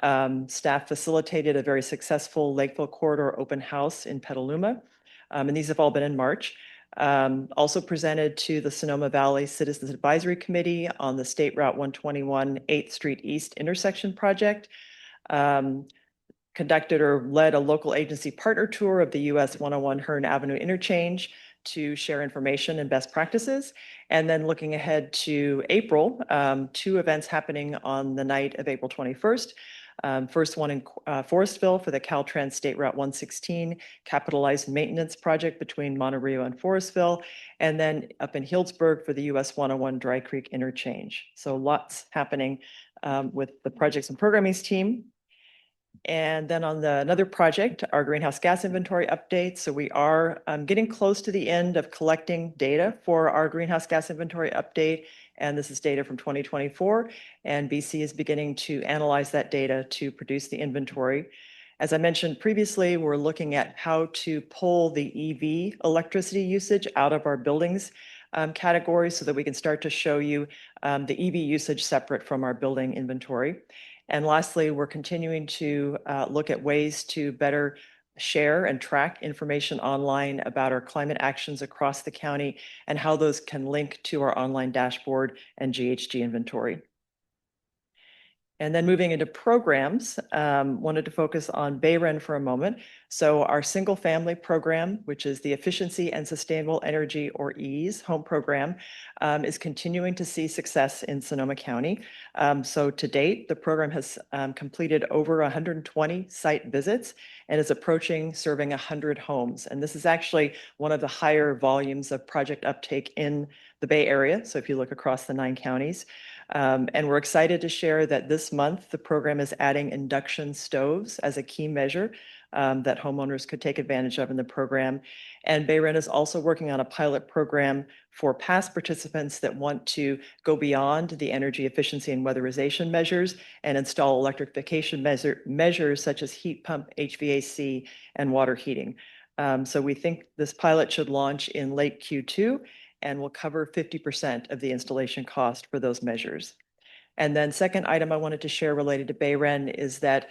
Staff facilitated a very successful Lakeville Corridor open house in Petaluma. And these have all been in March. Also presented to the Sonoma Valley Citizens Advisory Committee on the State Route 121 8th Street East intersection project. Conducted or led a local agency partner tour of the US 101 Hearn Avenue interchange to share information and best practices. And then looking ahead to April, 2 events happening on the night of April 21st. First one in Forestville for the Caltrans State Route 116 capitalized maintenance project between Monterey and Forestville, and then up in Healdsburg for the US 101 Dry Creek interchange. So lots happening with the projects and programming team. And then on another project, our greenhouse gas inventory update. So we are getting close to the end of collecting data for our greenhouse gas inventory update. And this is data from 2024. And BC is beginning to analyze that data to produce the inventory. As I mentioned previously, we're looking at how to pull the EV electricity usage out of our buildings category so that we can start to show you the EV usage separate from our building inventory. And lastly, we're continuing to look at ways to better share and track information online about our climate actions across the county and how those can link to our online dashboard and GHG inventory. And then moving into programs, wanted to focus on BayREN for a moment. So our single family program, which is the Efficiency and Sustainable Energy, or EASE home program, is continuing to see success in Sonoma County. So to date, the program has completed over 120 site visits and is approaching serving 100 homes. And this is actually one of the higher volumes of project uptake in the Bay Area. So if you look across the 9 counties, and we're excited to share that this month, the program is adding induction stoves as a key measure that homeowners could take advantage of in the program. And BayREN is also working on a pilot program for past participants that want to go beyond the energy efficiency and weatherization measures and install electrification measures such as heat pump, HVAC, and water heating. So we think this pilot should launch in late Q2. and will cover 50% of the installation cost for those measures. And then second item I wanted to share related to Bayren is that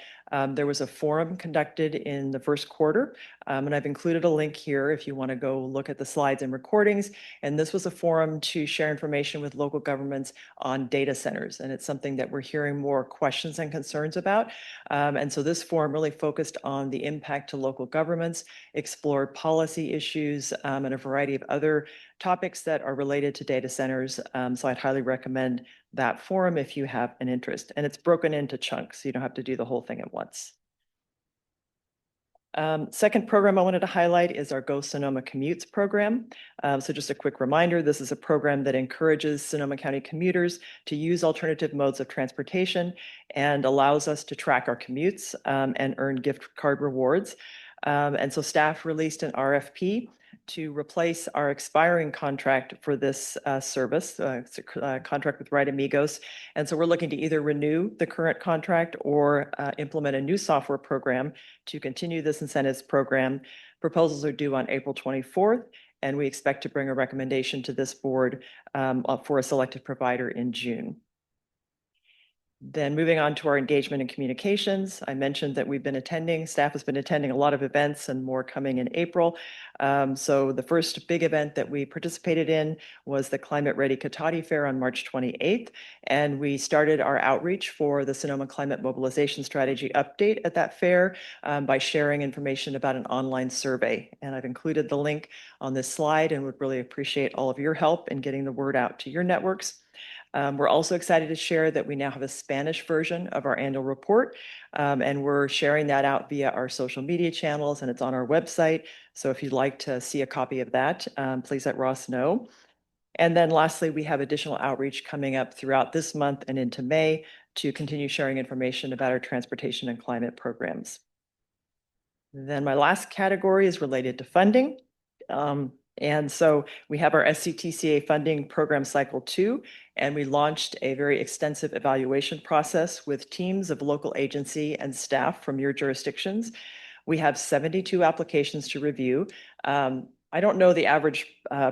there was a forum conducted in the first quarter, and I've included a link here if you want to go look at the slides and recordings. And this was a forum to share information with local governments on data centers, and it's something that we're hearing more questions and concerns about. And so this forum really focused on the impact to local governments, explored policy issues, and a variety of other topics that are related to data centers. So I'd highly recommend that forum if you have an interest. And it's broken into chunks, so you don't have to do the whole thing at once. Second program I wanted to highlight is our Go Sonoma Commutes program. So just a quick reminder, this is a program that encourages Sonoma County commuters to use alternative modes of transportation and allows us to track our commutes and earn gift card rewards. And so staff released an RFP to replace our expiring contract for this service, it's a contract with Right Amigos. And so we're looking to either renew the current contract or implement a new software program to continue this incentives program. Proposals are due on April 24th, and we expect to bring a recommendation to this board for a selected provider in June. Then moving on to our engagement and communications, I mentioned that staff has been attending a lot of events and more coming in April. So the first big event that we participated in was the Climate Ready Cotati Fair on March 28th. And we started our outreach for the Sonoma Climate Mobilization Strategy update at that fair by sharing information about an online survey. And I've included the link on this slide and would really appreciate all of your help in getting the word out to your networks. We're also excited to share that we now have a Spanish version of our annual report, and we're sharing that out via our social media channels, and it's on our website. So if you'd like to see a copy of that, please let Ross know. And then lastly, we have additional outreach coming up throughout this month and into May to continue sharing information about our transportation and climate programs. Then my last category is related to funding. And so we have our SCTCA funding program cycle 2, and we launched a very extensive evaluation process with teams of local agency and staff from your jurisdictions. We have 72 applications to review. I don't know the average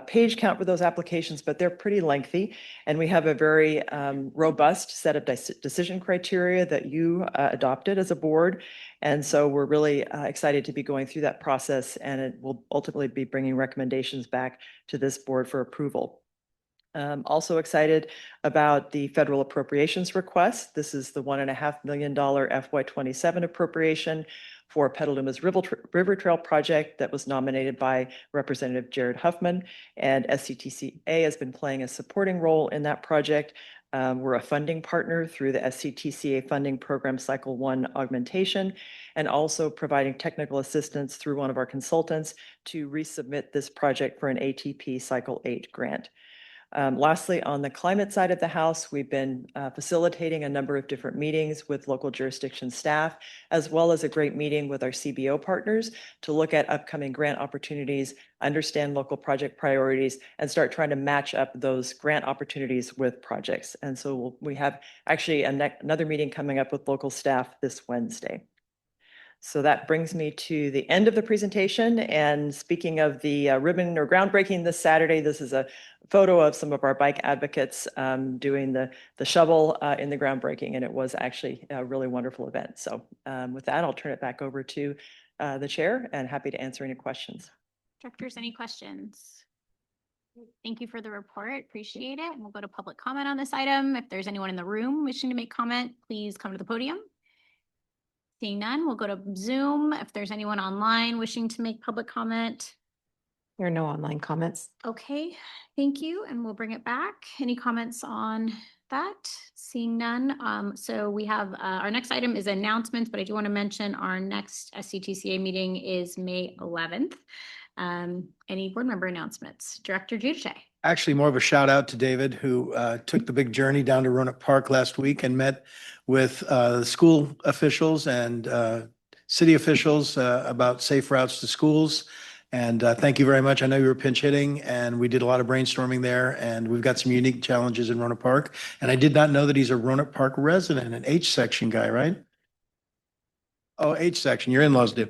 page count for those applications, but they're pretty lengthy. And we have a very robust set of decision criteria that you adopted as a board. And so we're really excited to be going through that process, and it will ultimately be bringing recommendations back to this board for approval. Also excited about the federal appropriations request. This is the $1.5 million FY27 appropriation for Petaluma's River Trail project that was nominated by Representative Jared Huffman, and SCTCA has been playing a supporting role in that project. We're a funding partner through the SCTCA funding program Cycle 1 augmentation, and also providing technical assistance through one of our consultants to resubmit this project for an ATP Cycle 8 grant. Lastly, on the climate side of the house, we've been facilitating a number of different meetings with local jurisdiction staff, as well as a great meeting with our CBO partners to look at upcoming grant opportunities, understand local project priorities, and start trying to match up those grant opportunities with projects. And so we have actually another meeting coming up with local staff this Wednesday. So that brings me to the end of the presentation. And speaking of the ribbon or groundbreaking this Saturday, this is a photo of some of our bike advocates doing the shovel in the groundbreaking. And it was actually a really wonderful event. So with that, I'll turn it back over to the chair and happy to answer any questions. Directors, any questions? Thank you for the report. Appreciate it. And we'll go to public comment on this item. If there's anyone in the room wishing to make comment, please come to the podium. Seeing none, we'll go to Zoom. If there's anyone online wishing to make public comment. There are no online comments. Okay, thank you. And we'll bring it back. Any comments on that? Seeing none. So we have our next item is announcements, but I do want to mention our next SCTCA meeting is May 11th. Any board member announcements? Director Giudice. Actually, more of a shout out to David, who took the big journey down to Roanoke Park last week and met with school officials and city officials about safe routes to schools. And thank you very much. I know you were pinch hitting, and we did a lot of brainstorming there, and we've got some unique challenges in Roanoke Park. And I did not know that he's a Roanoke Park resident, an H section guy, right? Oh, H section, your in-laws do.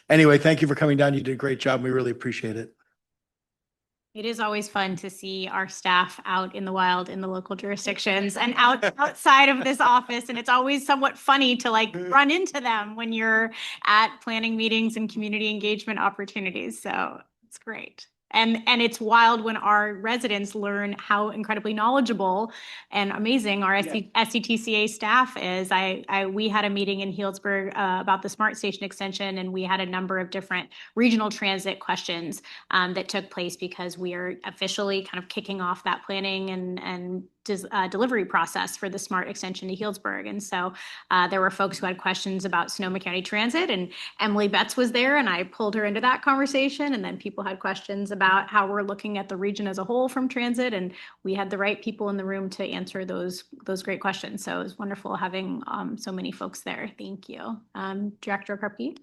Anyway, thank you for coming down. You did a great job. We really appreciate it. It is always fun to see our staff out in the wild in the local jurisdictions and outside of this office. And it's always somewhat funny to like run into them when you're at planning meetings and community engagement opportunities. So it's great. And it's wild when our residents learn how incredibly knowledgeable and amazing our SCTCA staff is. We had a meeting in Healdsburg about the Smart Station extension, and we had a number of different regional transit questions that took place because we are officially kind of kicking off that planning and delivery process for the smart extension to Healdsburg. And so there were folks who had questions about Sonoma County Transit, and Emily Betts was there, and I pulled her into that conversation. And then people had questions about how we're looking at the region as a whole from transit, and we had the right people in the room to answer those great questions. So it was wonderful having so many folks there. Thank you. Director Carpete?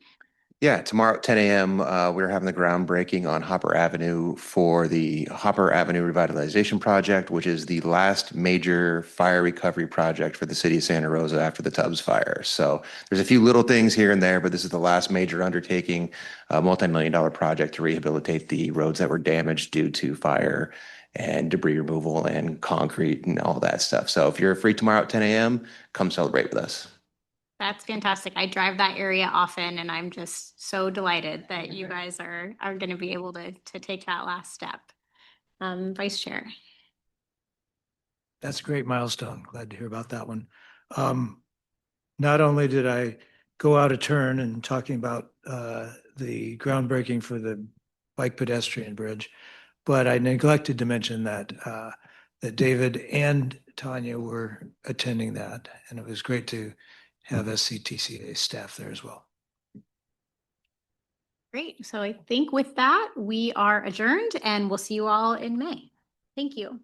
Yeah, tomorrow at 10 a.m., we're having the groundbreaking on Hopper Avenue for the Hopper Avenue Revitalization Project, which is the last major fire recovery project for the city of Santa Rosa after the Tubbs fire. So there's a few little things here and there, but this is the last major undertaking, a multi-million-dollar project to rehabilitate the roads that were damaged due to fire and debris removal and concrete and all that stuff. So if you're free tomorrow at 10 a.m., come celebrate with us. That's fantastic. I drive that area often, and I'm just so delighted that you guys are going to be able to take that last step. Vice Chair. That's a great milestone. Glad to hear about that one. Not only did I go out of turn in talking about the groundbreaking for the bike pedestrian bridge, but I neglected to mention that that David and Tanya were attending that, and it was great to have SCTCA staff there as well. Great. So I think with that, we are adjourned, and we'll see you all in May. Thank you.